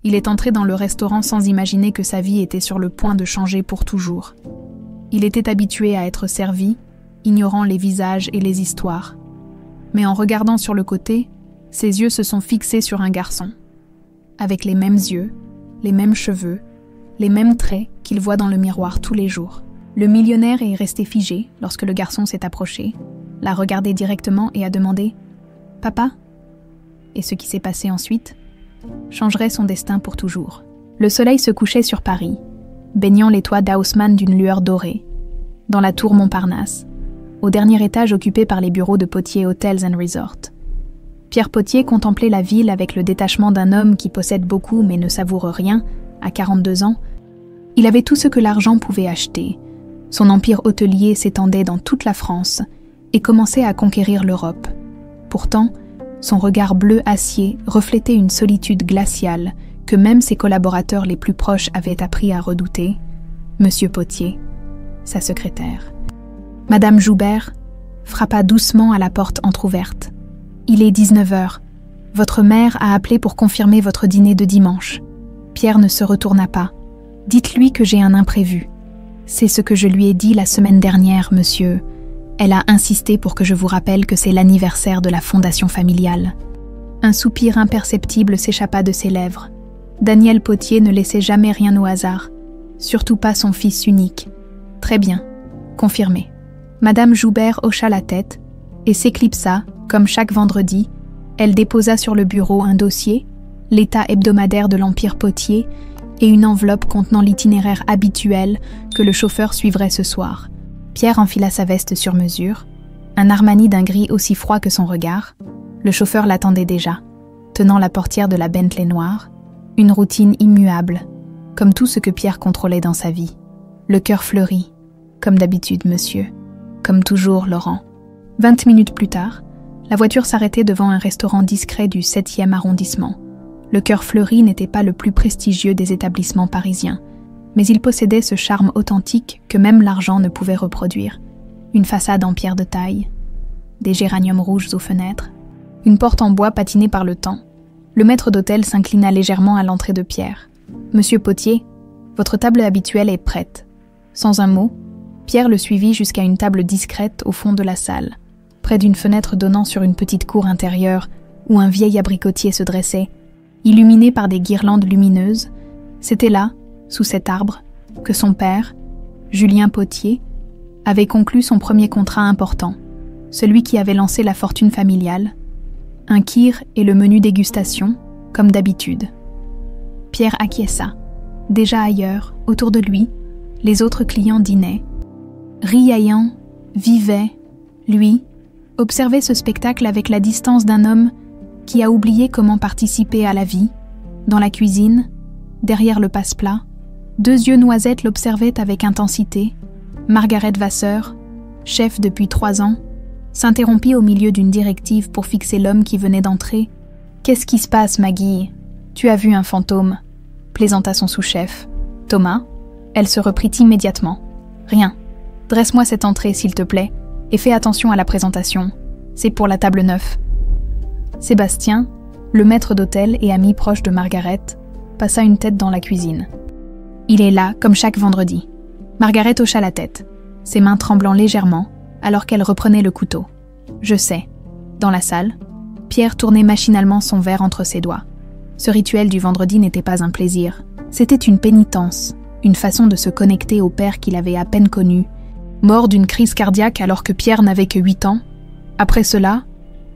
Il est entré dans le restaurant sans imaginer que sa vie était sur le point de changer pour toujours. Il était habitué à être servi, ignorant les visages et les histoires. Mais en regardant sur le côté, ses yeux se sont fixés sur un garçon. Avec les mêmes yeux, les mêmes cheveux, les mêmes traits qu'il voit dans le miroir tous les jours. Le millionnaire est resté figé lorsque le garçon s'est approché, l'a regardé directement et a demandé « Papa ?» Et ce qui s'est passé ensuite changerait son destin pour toujours. Le soleil se couchait sur Paris, baignant les toits d'Haussmann d'une lueur dorée, dans la tour Montparnasse, au dernier étage occupé par les bureaux de Potier Hotels & Resorts. Pierre Potier contemplait la ville avec le détachement d'un homme qui possède beaucoup mais ne savoure rien, à 42 ans. Il avait tout ce que l'argent pouvait acheter. Son empire hôtelier s'étendait dans toute la France et commençait à conquérir l'Europe. Pourtant, son regard bleu acier reflétait une solitude glaciale que même ses collaborateurs les plus proches avaient appris à redouter. Monsieur Potier, sa secrétaire. Madame Joubert frappa doucement à la porte entr'ouverte. « Il est 19h. Votre mère a appelé pour confirmer votre dîner de dimanche. » Pierre ne se retourna pas. « Dites-lui que j'ai un imprévu. C'est ce que je lui ai dit la semaine dernière, monsieur. Elle a insisté pour que je vous rappelle que c'est l'anniversaire de la fondation familiale. » Un soupir imperceptible s'échappa de ses lèvres. Daniel Potier ne laissait jamais rien au hasard, surtout pas son fils unique. « Très bien, confirmé. » Madame Joubert hocha la tête et s'éclipsa, comme chaque vendredi. Elle déposa sur le bureau un dossier, l'état hebdomadaire de l'Empire Potier et une enveloppe contenant l'itinéraire habituel que le chauffeur suivrait ce soir. Pierre enfila sa veste sur mesure, un Armani d'un gris aussi froid que son regard. Le chauffeur l'attendait déjà, tenant la portière de la Bentley noire, une routine immuable, comme tout ce que Pierre contrôlait dans sa vie. Le cœur fleuri, comme d'habitude, monsieur. Comme toujours, Laurent. 20 minutes plus tard, la voiture s'arrêtait devant un restaurant discret du 7e arrondissement. Le cœur fleuri n'était pas le plus prestigieux des établissements parisiens, mais il possédait ce charme authentique que même l'argent ne pouvait reproduire. Une façade en pierre de taille, des géraniums rouges aux fenêtres, une porte en bois patinée par le temps. Le maître d'hôtel s'inclina légèrement à l'entrée de Pierre. « Monsieur Potier, votre table habituelle est prête. » Sans un mot, Pierre le suivit jusqu'à une table discrète au fond de la salle, près d'une fenêtre donnant sur une petite cour intérieure où un vieil abricotier se dressait, illuminé par des guirlandes lumineuses. C'était là, sous cet arbre, que son père, Julien Potier, avait conclu son premier contrat important, celui qui avait lancé la fortune familiale, un kir et le menu dégustation, comme d'habitude. Pierre acquiesça. Déjà ailleurs, autour de lui, les autres clients dînaient. Riaillant, vivait, lui, observait ce spectacle avec la distance d'un homme qui a oublié comment participer à la vie. Dans la cuisine, derrière le passe-plat, 2 yeux noisettes l'observaient avec intensité. Margaret Vasseur, chef depuis 3 ans, s'interrompit au milieu d'une directive pour fixer l'homme qui venait d'entrer. « Qu'est-ce qui se passe, Maggie ? Tu as vu un fantôme ?» plaisanta son sous-chef. « Thomas ?» Elle se reprit immédiatement. « Rien. Dresse-moi cette entrée, s'il te plaît, et fais attention à la présentation. C'est pour la table 9. » Sébastien, le maître d'hôtel et ami proche de Margaret, passa une tête dans la cuisine. « Il est là, comme chaque vendredi. » Margaret hocha la tête, ses mains tremblant légèrement, alors qu'elle reprenait le couteau. « Je sais. » Dans la salle, Pierre tournait machinalement son verre entre ses doigts. Ce rituel du vendredi n'était pas un plaisir. C'était une pénitence, une façon de se connecter au père qu'il avait à peine connu, mort d'une crise cardiaque alors que Pierre n'avait que 8 ans. Après cela,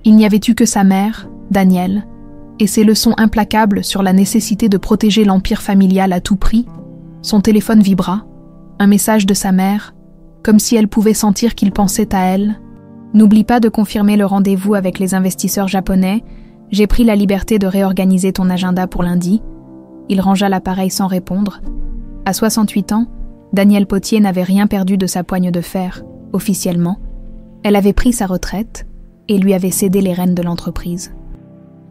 il n'y avait eu que sa mère, Danielle, et ses leçons implacables sur la nécessité de protéger l'empire familial à tout prix. Son téléphone vibra, un message de sa mère, comme si elle pouvait sentir qu'il pensait à elle. « N'oublie pas de confirmer le rendez-vous avec les investisseurs japonais. J'ai pris la liberté de réorganiser ton agenda pour lundi. » Il rangea l'appareil sans répondre. À 68 ans, Daniel Potier n'avait rien perdu de sa poigne de fer, officiellement. Elle avait pris sa retraite et lui avait cédé les rênes de l'entreprise.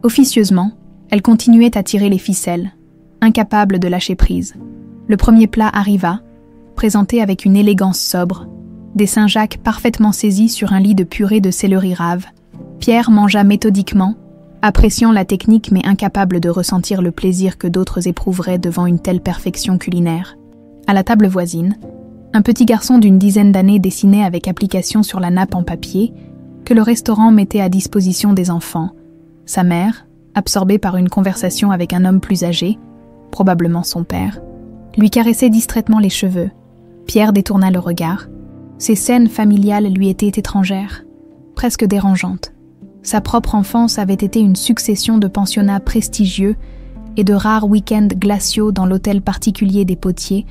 Officieusement, elle continuait à tirer les ficelles, incapable de lâcher prise. Le premier plat arriva, présenté avec une élégance sobre, des Saint-Jacques parfaitement saisis sur un lit de purée de céleri rave. Pierre mangea méthodiquement, appréciant la technique mais incapable de ressentir le plaisir que d'autres éprouveraient devant une telle perfection culinaire. À la table voisine, un petit garçon d'une dizaine d'années dessinait avec application sur la nappe en papier que le restaurant mettait à disposition des enfants. Sa mère, absorbée par une conversation avec un homme plus âgé, probablement son père, lui caressait distraitement les cheveux. Pierre détourna le regard. Ces scènes familiales lui étaient étrangères, presque dérangeantes. Sa propre enfance avait été une succession de pensionnats prestigieux et de rares week-ends glaciaux dans l'hôtel particulier des Potiers,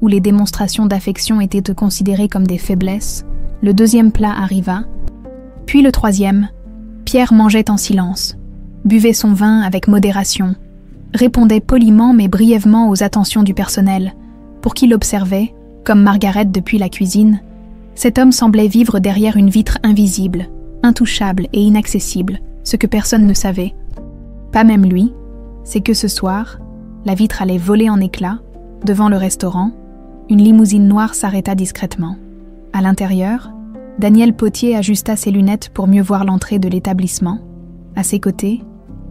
où les démonstrations d'affection étaient considérées comme des faiblesses. Le deuxième plat arriva, puis le troisième. Pierre mangeait en silence, buvait son vin avec modération, répondait poliment mais brièvement aux attentions du personnel, pour qui l'observait, comme Margaret depuis la cuisine. Cet homme semblait vivre derrière une vitre invisible, intouchable et inaccessible, ce que personne ne savait. Pas même lui, c'est que ce soir, la vitre allait voler en éclats. Devant le restaurant, une limousine noire s'arrêta discrètement. À l'intérieur, Daniel Potier ajusta ses lunettes pour mieux voir l'entrée de l'établissement. À ses côtés,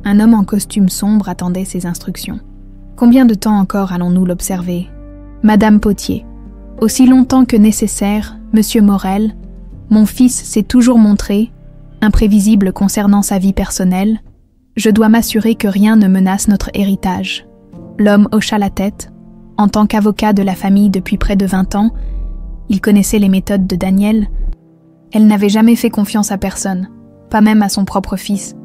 un homme en costume sombre attendait ses instructions. Combien de temps encore allons-nous l'observer ? Madame Potier. Aussi longtemps que nécessaire, Monsieur Morel, mon fils s'est toujours montré, imprévisible concernant sa vie personnelle. Je dois m'assurer que rien ne menace notre héritage. L'homme hocha la tête. En tant qu'avocat de la famille depuis près de 20 ans, il connaissait les méthodes de Daniel. Elle n'avait jamais fait confiance à personne, pas même à son propre fils.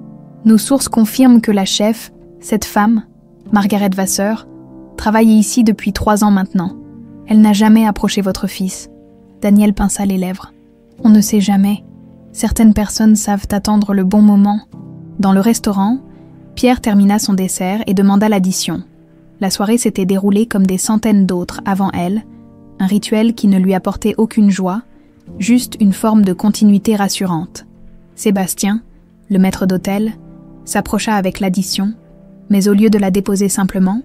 Nos sources confirment que la chef, cette femme, Margaret Vasseur, travaille ici depuis 3 ans maintenant. Elle n'a jamais approché votre fils. Daniel pinça les lèvres. On ne sait jamais. Certaines personnes savent attendre le bon moment. Dans le restaurant, Pierre termina son dessert et demanda l'addition. La soirée s'était déroulée comme des centaines d'autres avant elle, un rituel qui ne lui apportait aucune joie, juste une forme de continuité rassurante. Sébastien, le maître d'hôtel, s'approcha avec l'addition, mais au lieu de la déposer simplement,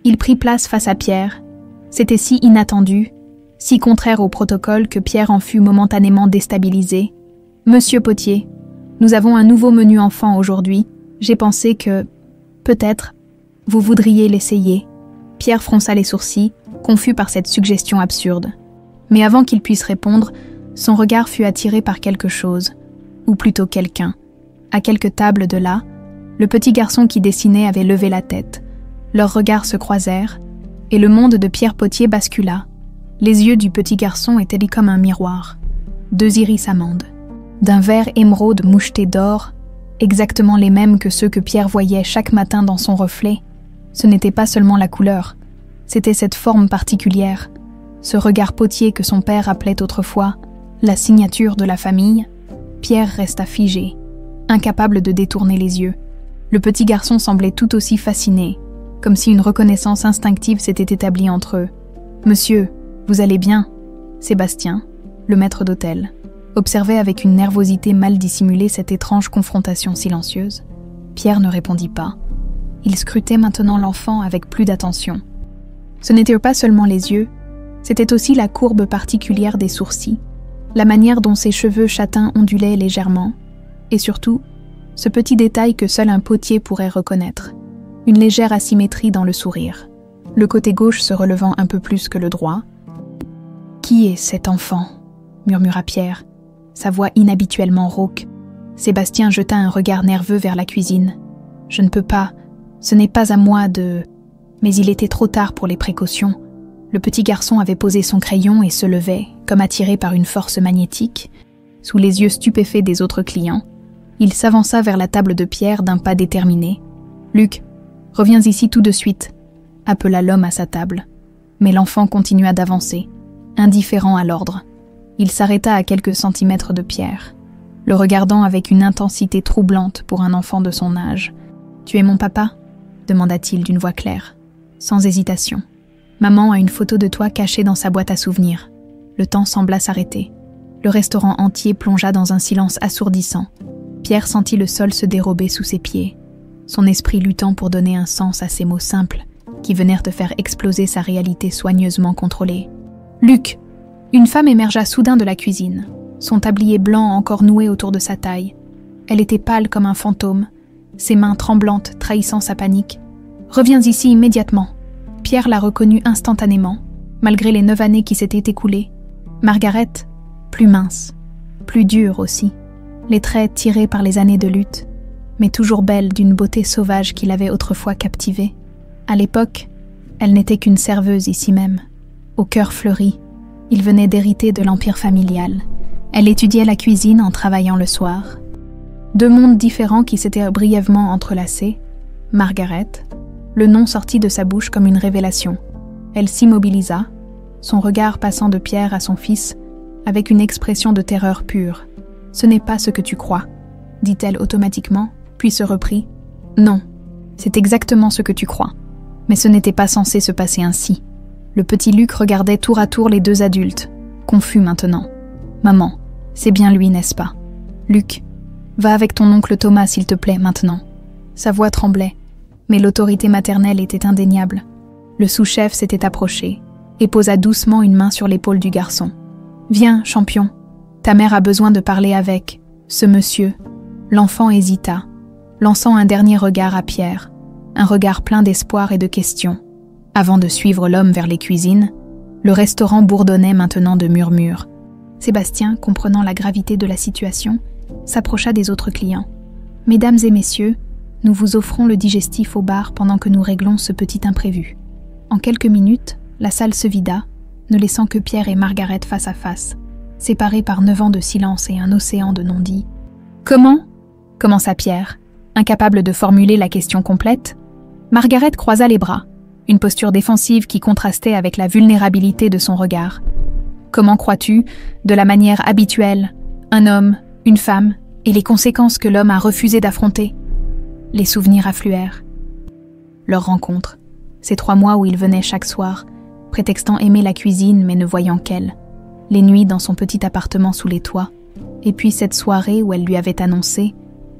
il prit place face à Pierre. C'était si inattendu, si contraire au protocole que Pierre en fut momentanément déstabilisé. « Monsieur Potier, nous avons un nouveau menu enfant aujourd'hui. J'ai pensé que, peut-être, vous voudriez l'essayer. » Pierre fronça les sourcils, confus par cette suggestion absurde. Mais avant qu'il puisse répondre, son regard fut attiré par quelque chose, ou plutôt quelqu'un. À quelques tables de là, le petit garçon qui dessinait avait levé la tête. Leurs regards se croisèrent, et le monde de Pierre Potier bascula. Les yeux du petit garçon étaient comme un miroir. 2 iris amandes, d'un vert émeraude moucheté d'or, exactement les mêmes que ceux que Pierre voyait chaque matin dans son reflet. Ce n'était pas seulement la couleur, c'était cette forme particulière, ce regard Potier que son père appelait autrefois la signature de la famille. Pierre resta figé, incapable de détourner les yeux. Le petit garçon semblait tout aussi fasciné, comme si une reconnaissance instinctive s'était établie entre eux. « Monsieur, vous allez bien ?» Sébastien, le maître d'hôtel, observait avec une nervosité mal dissimulée cette étrange confrontation silencieuse. Pierre ne répondit pas. Il scrutait maintenant l'enfant avec plus d'attention. Ce n'étaient pas seulement les yeux, c'était aussi la courbe particulière des sourcils, la manière dont ses cheveux châtains ondulaient légèrement, et surtout, ce petit détail que seul un Potier pourrait reconnaître, une légère asymétrie dans le sourire, le côté gauche se relevant un peu plus que le droit. « Qui est cet enfant ?» murmura Pierre, sa voix inhabituellement rauque. Sébastien jeta un regard nerveux vers la cuisine. « Je ne peux pas, ce n'est pas à moi de... » Mais il était trop tard pour les précautions. Le petit garçon avait posé son crayon et se levait, comme attiré par une force magnétique. Sous les yeux stupéfaits des autres clients, il s'avança vers la table de Pierre d'un pas déterminé. « Luc, reviens ici tout de suite », appela l'homme à sa table. Mais l'enfant continua d'avancer, indifférent à l'ordre. Il s'arrêta à quelques centimètres de Pierre, le regardant avec une intensité troublante pour un enfant de son âge. « Tu es mon papa ?» demanda-t-il d'une voix claire, sans hésitation. Maman a une photo de toi cachée dans sa boîte à souvenirs. Le temps sembla s'arrêter. Le restaurant entier plongea dans un silence assourdissant. Pierre sentit le sol se dérober sous ses pieds, son esprit luttant pour donner un sens à ces mots simples qui venèrent de faire exploser sa réalité soigneusement contrôlée. « Luc !» Une femme émergea soudain de la cuisine, son tablier blanc encore noué autour de sa taille. Elle était pâle comme un fantôme, ses mains tremblantes trahissant sa panique. « Reviens ici immédiatement !» Pierre l'a reconnu instantanément, malgré les 9 années qui s'étaient écoulées. Margaret, plus mince, plus dure aussi, les traits tirés par les années de lutte, mais toujours belle d'une beauté sauvage qui l'avait autrefois captivée. À l'époque, elle n'était qu'une serveuse ici même, au cœur fleuri. Il venait d'hériter de l'empire familial. Elle étudiait la cuisine en travaillant le soir. 2 mondes différents qui s'étaient brièvement entrelacés. Margaret, le nom sortit de sa bouche comme une révélation. Elle s'immobilisa, son regard passant de Pierre à son fils, avec une expression de terreur pure. « Ce n'est pas ce que tu crois », dit-elle automatiquement, puis se reprit. « Non, c'est exactement ce que tu crois. Mais ce n'était pas censé se passer ainsi. » Le petit Luc regardait tour à tour les 2 adultes, confus maintenant. « Maman, c'est bien lui, n'est-ce pas ? Luc, va avec ton oncle Thomas, s'il te plaît, maintenant. » Sa voix tremblait, mais l'autorité maternelle était indéniable. Le sous-chef s'était approché et posa doucement une main sur l'épaule du garçon. « Viens, champion, ta mère a besoin de parler avec ce monsieur. » L'enfant hésita, lançant un dernier regard à Pierre, un regard plein d'espoir et de questions. Avant de suivre l'homme vers les cuisines, le restaurant bourdonnait maintenant de murmures. Sébastien, comprenant la gravité de la situation, s'approcha des autres clients. « Mesdames et messieurs, nous vous offrons le digestif au bar pendant que nous réglons ce petit imprévu. » En quelques minutes, la salle se vida, ne laissant que Pierre et Margaret face à face, séparés par 9 ans de silence et un océan de non-dits. « Comment ?» commença Pierre, incapable de formuler la question complète. Margaret croisa les bras, une posture défensive qui contrastait avec la vulnérabilité de son regard. « Comment crois-tu, de la manière habituelle, un homme, une femme, et les conséquences que l'homme a refusé d'affronter ?» Les souvenirs affluèrent. Leur rencontre, ces 3 mois où il venait chaque soir, prétextant aimer la cuisine mais ne voyant qu'elle, les nuits dans son petit appartement sous les toits, et puis cette soirée où elle lui avait annoncé,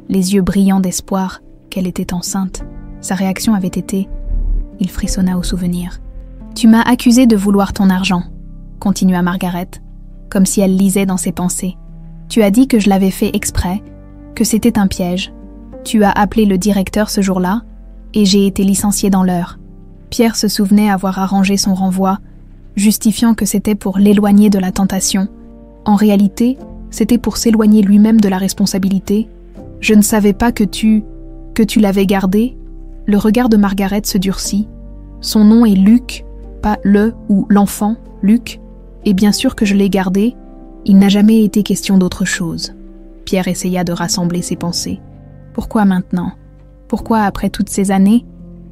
les yeux brillants d'espoir, qu'elle était enceinte. Sa réaction avait été... Il frissonna au souvenir. « Tu m'as accusé de vouloir ton argent, » continua Margaret, comme si elle lisait dans ses pensées. « Tu as dit que je l'avais fait exprès, que c'était un piège. Tu as appelé le directeur ce jour-là, et j'ai été licenciée dans l'heure. » Pierre se souvenait avoir arrangé son renvoi, justifiant que c'était pour l'éloigner de la tentation. En réalité, c'était pour s'éloigner lui-même de la responsabilité. « Je ne savais pas que tu l'avais gardé. » Le regard de Margaret se durcit. Son nom est Luc, pas le ou l'enfant, Luc. Et bien sûr que je l'ai gardé, il n'a jamais été question d'autre chose. Pierre essaya de rassembler ses pensées. Pourquoi maintenant ? Pourquoi après toutes ces années ?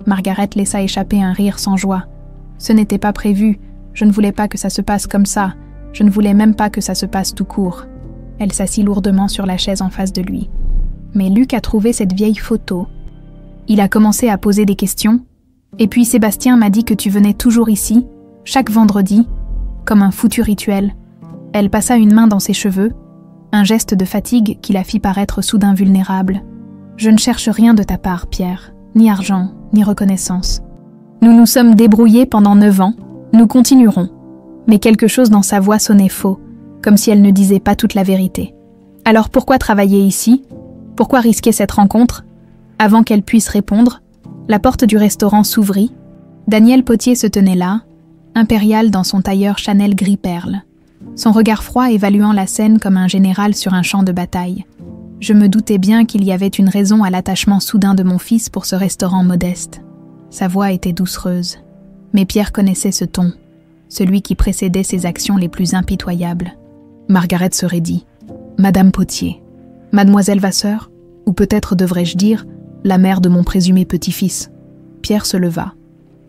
Margaret laissa échapper un rire sans joie. Ce n'était pas prévu, je ne voulais pas que ça se passe comme ça, je ne voulais même pas que ça se passe tout court. Elle s'assit lourdement sur la chaise en face de lui. Mais Luc a trouvé cette vieille photo. Il a commencé à poser des questions, et puis Sébastien m'a dit que tu venais toujours ici, chaque vendredi, comme un foutu rituel. Elle passa une main dans ses cheveux, un geste de fatigue qui la fit paraître soudain vulnérable. Je ne cherche rien de ta part, Pierre, ni argent, ni reconnaissance. Nous nous sommes débrouillés pendant 9 ans, nous continuerons. Mais quelque chose dans sa voix sonnait faux, comme si elle ne disait pas toute la vérité. Alors pourquoi travailler ici ? Pourquoi risquer cette rencontre ? Avant qu'elle puisse répondre, la porte du restaurant s'ouvrit. Daniel Potier se tenait là, impérial dans son tailleur Chanel gris perle, son regard froid évaluant la scène comme un général sur un champ de bataille. Je me doutais bien qu'il y avait une raison à l'attachement soudain de mon fils pour ce restaurant modeste. Sa voix était doucereuse, mais Pierre connaissait ce ton, celui qui précédait ses actions les plus impitoyables. Margaret se raidit. « Madame Potier, Mademoiselle Vasseur, ou peut-être devrais-je dire, la mère de mon présumé petit-fils. » Pierre se leva,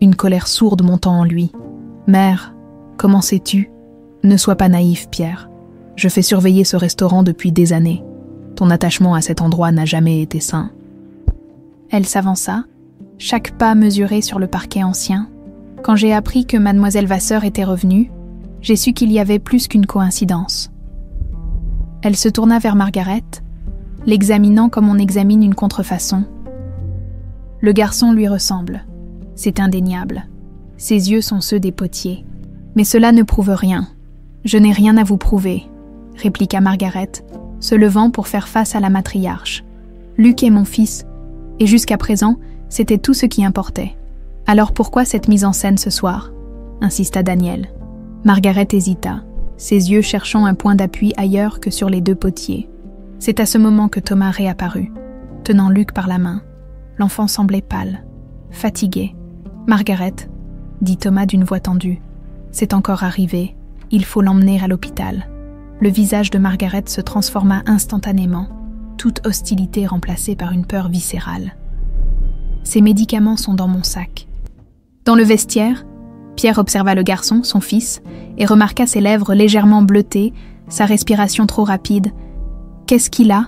une colère sourde montant en lui. « Mère, comment sais-tu ? Ne sois pas naïf, Pierre. Je fais surveiller ce restaurant depuis des années. Ton attachement à cet endroit n'a jamais été sain. » Elle s'avança, chaque pas mesuré sur le parquet ancien. Quand j'ai appris que Mademoiselle Vasseur était revenue, j'ai su qu'il y avait plus qu'une coïncidence. Elle se tourna vers Margaret, l'examinant comme on examine une contrefaçon. Le garçon lui ressemble, c'est indéniable. Ses yeux sont ceux des Potiers. Mais cela ne prouve rien. Je n'ai rien à vous prouver, répliqua Margaret, se levant pour faire face à la matriarche. Luc est mon fils, Et jusqu'à présent, c'était tout ce qui importait. Alors pourquoi cette mise en scène ce soir ? Insista Daniel. Margaret hésita, ses yeux cherchant un point d'appui ailleurs que sur les deux potiers. C'est à ce moment que Thomas réapparut, tenant Luc par la main. L'enfant semblait pâle, fatigué. « Margaret, » dit Thomas d'une voix tendue, « c'est encore arrivé, il faut l'emmener à l'hôpital. » Le visage de Margaret se transforma instantanément, toute hostilité remplacée par une peur viscérale. « Ces médicaments sont dans mon sac. » Dans le vestiaire, Pierre observa le garçon, son fils, et remarqua ses lèvres légèrement bleutées, sa respiration trop rapide. « Qu'est-ce qu'il a ?»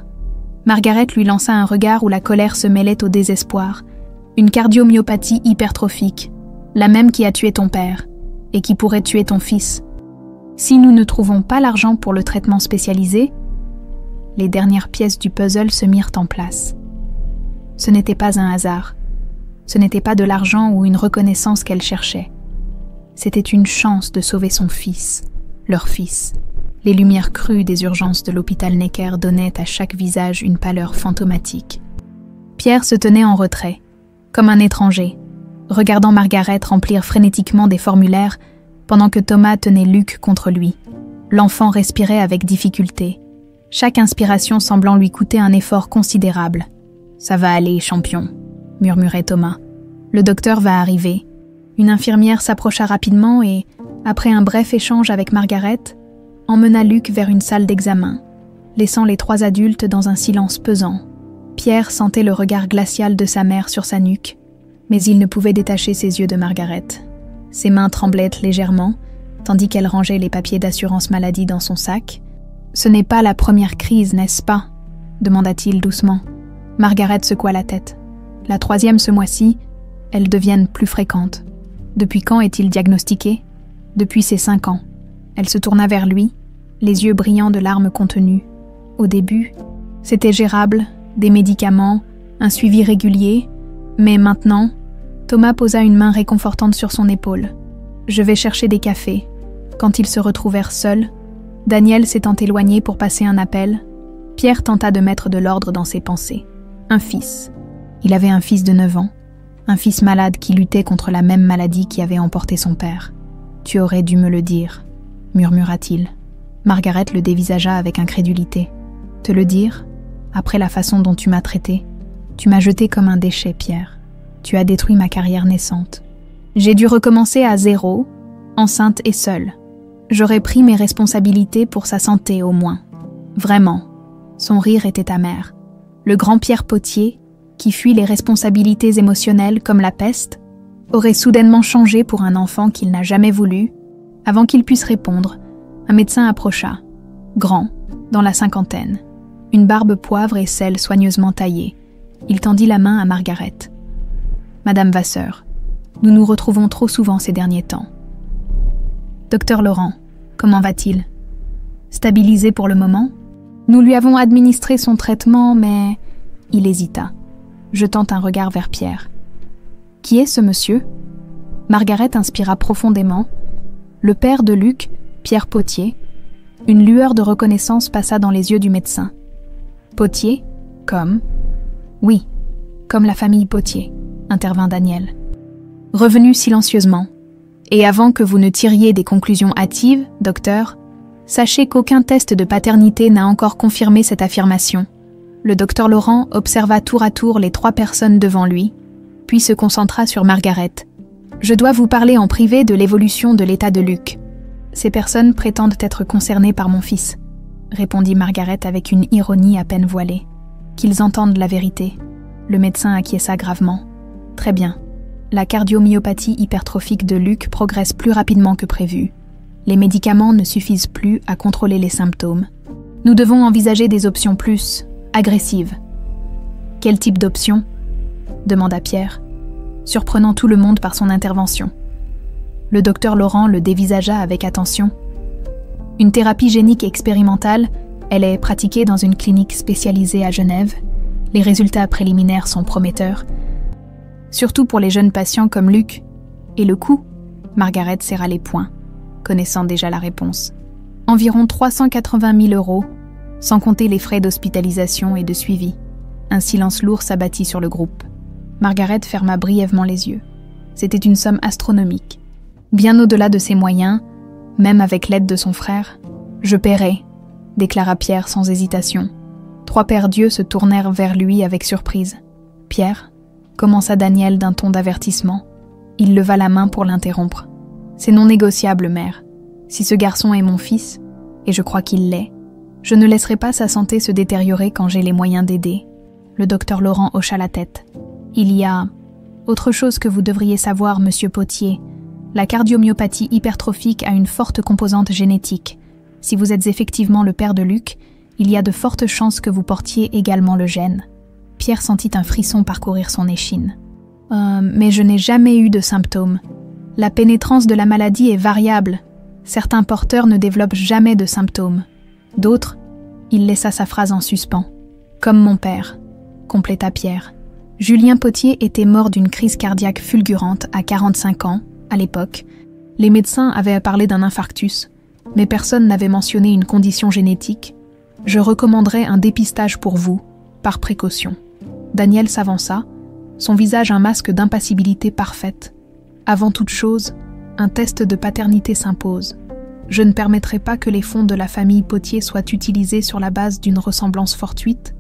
Margaret lui lança un regard où la colère se mêlait au désespoir. « Une cardiomyopathie hypertrophique, la même qui a tué ton père, et qui pourrait tuer ton fils. Si nous ne trouvons pas l'argent pour le traitement spécialisé, » les dernières pièces du puzzle se mirent en place. Ce n'était pas un hasard. Ce n'était pas de l'argent ou une reconnaissance qu'elle cherchait. C'était une chance de sauver son fils, leur fils. Les lumières crues des urgences de l'hôpital Necker donnaient à chaque visage une pâleur fantomatique. Pierre se tenait en retrait, comme un étranger, regardant Margaret remplir frénétiquement des formulaires pendant que Thomas tenait Luc contre lui. L'enfant respirait avec difficulté, chaque inspiration semblant lui coûter un effort considérable. « Ça va aller, champion », murmurait Thomas. « Le docteur va arriver. » Une infirmière s'approcha rapidement et, après un bref échange avec Margaret, emmena Luc vers une salle d'examen, laissant les trois adultes dans un silence pesant. Pierre sentait le regard glacial de sa mère sur sa nuque, mais il ne pouvait détacher ses yeux de Margaret. Ses mains tremblaient légèrement, tandis qu'elle rangeait les papiers d'assurance maladie dans son sac. « Ce n'est pas la première crise, n'est-ce pas ?» demanda-t-il doucement. Margaret secoua la tête. « La troisième ce mois-ci, elles deviennent plus fréquentes. Depuis quand est-il diagnostiqué ? Depuis ses 5 ans. » Elle se tourna vers lui, les yeux brillants de larmes contenues. Au début, c'était gérable, des médicaments, un suivi régulier, mais maintenant, Thomas posa une main réconfortante sur son épaule. « Je vais chercher des cafés. » Quand ils se retrouvèrent seuls, Daniel s'étant éloigné pour passer un appel, Pierre tenta de mettre de l'ordre dans ses pensées. Un fils. Il avait un fils de 9 ans, un fils malade qui luttait contre la même maladie qui avait emporté son père. « Tu aurais dû me le dire, » murmura-t-il. Margaret le dévisagea avec incrédulité. « Te le dire ? Après la façon dont tu m'as traité ? Tu m'as jeté comme un déchet, Pierre. Tu as détruit ma carrière naissante. J'ai dû recommencer à zéro, enceinte et seule. J'aurais pris mes responsabilités pour sa santé au moins. Vraiment. » Son rire était amer. Le grand Pierre Potier, qui fuit les responsabilités émotionnelles comme la peste, aurait soudainement changé pour un enfant qu'il n'a jamais voulu. Avant qu'il puisse répondre, un médecin approcha, grand, dans la cinquantaine, une barbe poivre et sel soigneusement taillée. Il tendit la main à Margaret. « Madame Vasseur, nous nous retrouvons trop souvent ces derniers temps. »« Docteur Laurent, comment va-t-il ? » ?»« Stabilisé pour le moment. Nous lui avons administré son traitement, mais... » Il hésita, jetant un regard vers Pierre. « Qui est ce monsieur ?» Margaret inspira profondément. Le père de Luc, Pierre Potier. Une lueur de reconnaissance passa dans les yeux du médecin. « Potier, comme... » « Oui, comme la famille Potier, » intervint Daniel. Revenu silencieusement. « Et avant que vous ne tiriez des conclusions hâtives, docteur, sachez qu'aucun test de paternité n'a encore confirmé cette affirmation. » Le docteur Laurent observa tour à tour les 3 personnes devant lui, puis se concentra sur Margaret. « Je dois vous parler en privé de l'évolution de l'état de Luc. Ces personnes prétendent être concernées par mon fils, » répondit Margaret avec une ironie à peine voilée. « Qu'ils entendent la vérité. » Le médecin acquiesça gravement. « Très bien. La cardiomyopathie hypertrophique de Luc progresse plus rapidement que prévu. Les médicaments ne suffisent plus à contrôler les symptômes. Nous devons envisager des options plus agressives. »« Quel type d'options ?» demanda Pierre, surprenant tout le monde par son intervention. Le docteur Laurent le dévisagea avec attention. « Une thérapie génique expérimentale, elle est pratiquée dans une clinique spécialisée à Genève. Les résultats préliminaires sont prometteurs. Surtout pour les jeunes patients comme Luc. Et le coût ?» Margaret serra les poings, connaissant déjà la réponse. « Environ 380 000 €, sans compter les frais d'hospitalisation et de suivi. » Un silence lourd s'abattit sur le groupe. Margaret ferma brièvement les yeux. C'était une somme astronomique. Bien au-delà de ses moyens, même avec l'aide de son frère. « Je paierai », déclara Pierre sans hésitation. 3 pères Dieu se tournèrent vers lui avec surprise. « Pierre », commença Daniel d'un ton d'avertissement. Il leva la main pour l'interrompre. « C'est non négociable, mère. Si ce garçon est mon fils, et je crois qu'il l'est, je ne laisserai pas sa santé se détériorer quand j'ai les moyens d'aider. » Le docteur Laurent hocha la tête. « Il y a autre chose que vous devriez savoir, monsieur Potier. La cardiomyopathie hypertrophique a une forte composante génétique. Si vous êtes effectivement le père de Luc, il y a de fortes chances que vous portiez également le gène. » Pierre sentit un frisson parcourir son échine. Mais je n'ai jamais eu de symptômes. La pénétrance de la maladie est variable. Certains porteurs ne développent jamais de symptômes. D'autres, il laissa sa phrase en suspens. Comme mon père, compléta Pierre. Julien Potier était mort d'une crise cardiaque fulgurante à 45 ans, à l'époque. Les médecins avaient parlé d'un infarctus, mais personne n'avait mentionné une condition génétique. Je recommanderais un dépistage pour vous, par précaution. Daniel s'avança, son visage un masque d'impassibilité parfaite. Avant toute chose, un test de paternité s'impose. Je ne permettrai pas que les fonds de la famille Potier soient utilisés sur la base d'une ressemblance fortuite.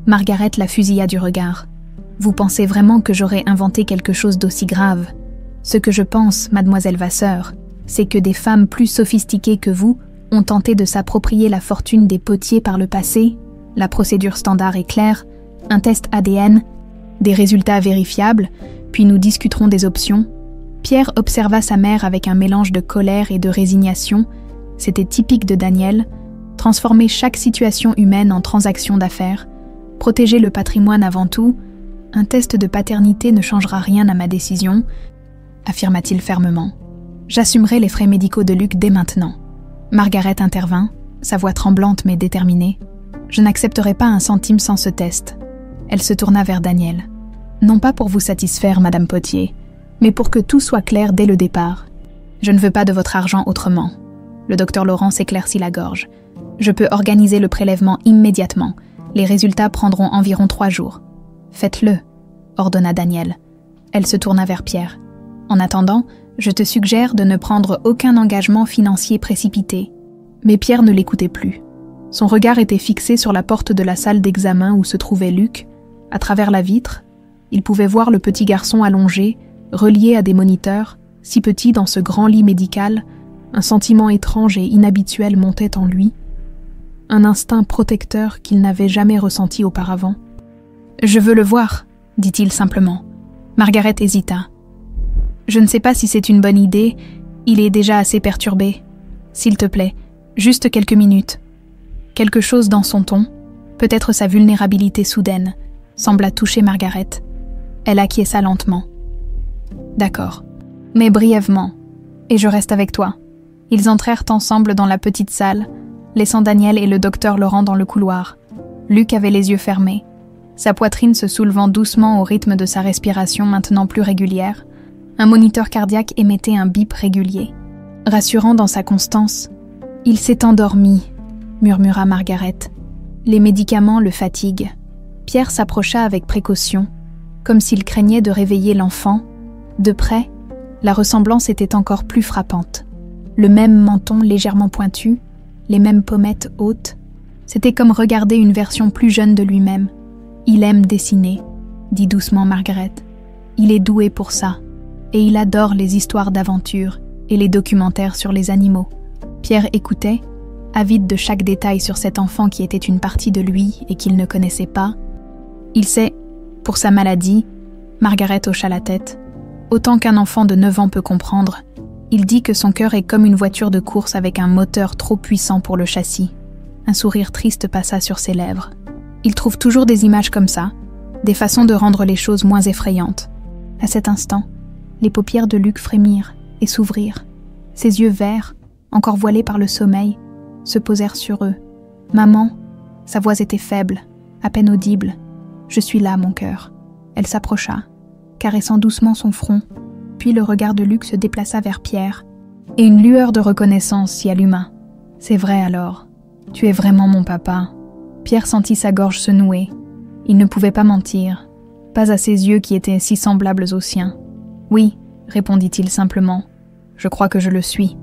Margaret la fusilla du regard. Vous pensez vraiment que j'aurais inventé quelque chose d'aussi grave? Ce que je pense, mademoiselle Vasseur, c'est que des femmes plus sophistiquées que vous ont tenté de s'approprier la fortune des Potier par le passé. La procédure standard est claire, un test ADN, des résultats vérifiables, puis nous discuterons des options. Pierre observa sa mère avec un mélange de colère et de résignation. C'était typique de Daniel, transformer chaque situation humaine en transaction d'affaires, protéger le patrimoine avant tout. Un test de paternité ne changera rien à ma décision, affirma-t-il fermement. J'assumerai les frais médicaux de Luc dès maintenant. Margaret intervint, sa voix tremblante mais déterminée. Je n'accepterai pas un centime sans ce test. Elle se tourna vers Daniel. Non pas pour vous satisfaire, Madame Potier, mais pour que tout soit clair dès le départ. Je ne veux pas de votre argent autrement. Le docteur Laurent s'éclaircit la gorge. Je peux organiser le prélèvement immédiatement. Les résultats prendront environ 3 jours. Faites-le, ordonna Daniel. Elle se tourna vers Pierre. En attendant, je te suggère de ne prendre aucun engagement financier précipité. Mais Pierre ne l'écoutait plus. Son regard était fixé sur la porte de la salle d'examen où se trouvait Luc. À travers la vitre, il pouvait voir le petit garçon allongé, relié à des moniteurs, si petit dans ce grand lit médical. Un sentiment étrange et inhabituel montait en lui. Un instinct protecteur qu'il n'avait jamais ressenti auparavant. « Je veux le voir », dit-il simplement. Margaret hésita. « Je ne sais pas si c'est une bonne idée, il est déjà assez perturbé. S'il te plaît, juste quelques minutes. » Quelque chose dans son ton, peut-être sa vulnérabilité soudaine, sembla toucher Margaret. Elle acquiesça lentement. « D'accord, mais brièvement, et je reste avec toi. » Ils entrèrent ensemble dans la petite salle, laissant Daniel et le docteur Laurent dans le couloir. Luc avait les yeux fermés, sa poitrine se soulevant doucement au rythme de sa respiration maintenant plus régulière. Un moniteur cardiaque émettait un bip régulier. Rassurant dans sa constance, « Il s'est endormi », murmura Margaret. Les médicaments le fatiguent. Pierre s'approcha avec précaution, comme s'il craignait de réveiller l'enfant. De près, la ressemblance était encore plus frappante. Le même menton légèrement pointu, les mêmes pommettes hautes. C'était comme regarder une version plus jeune de lui-même. « Il aime dessiner », dit doucement Margaret. « Il est doué pour ça, et il adore les histoires d'aventure et les documentaires sur les animaux. » Pierre écoutait, avide de chaque détail sur cet enfant qui était une partie de lui et qu'il ne connaissait pas. Il sait, pour sa maladie, Margaret hocha la tête, autant qu'un enfant de 9 ans peut comprendre. Il dit que son cœur est comme une voiture de course avec un moteur trop puissant pour le châssis. Un sourire triste passa sur ses lèvres. Il trouve toujours des images comme ça, des façons de rendre les choses moins effrayantes. À cet instant, les paupières de Luc frémirent et s'ouvrirent. Ses yeux verts, encore voilés par le sommeil, se posèrent sur eux. « Maman », sa voix était faible, à peine audible. « Je suis là, mon cœur. » Elle s'approcha, caressant doucement son front, puis le regard de Luc se déplaça vers Pierre, et une lueur de reconnaissance s'y alluma. « C'est vrai alors, tu es vraiment mon papa. » Pierre sentit sa gorge se nouer. Il ne pouvait pas mentir, pas à ses yeux qui étaient si semblables aux siens. « Oui, » répondit-il simplement. « Je crois que je le suis. »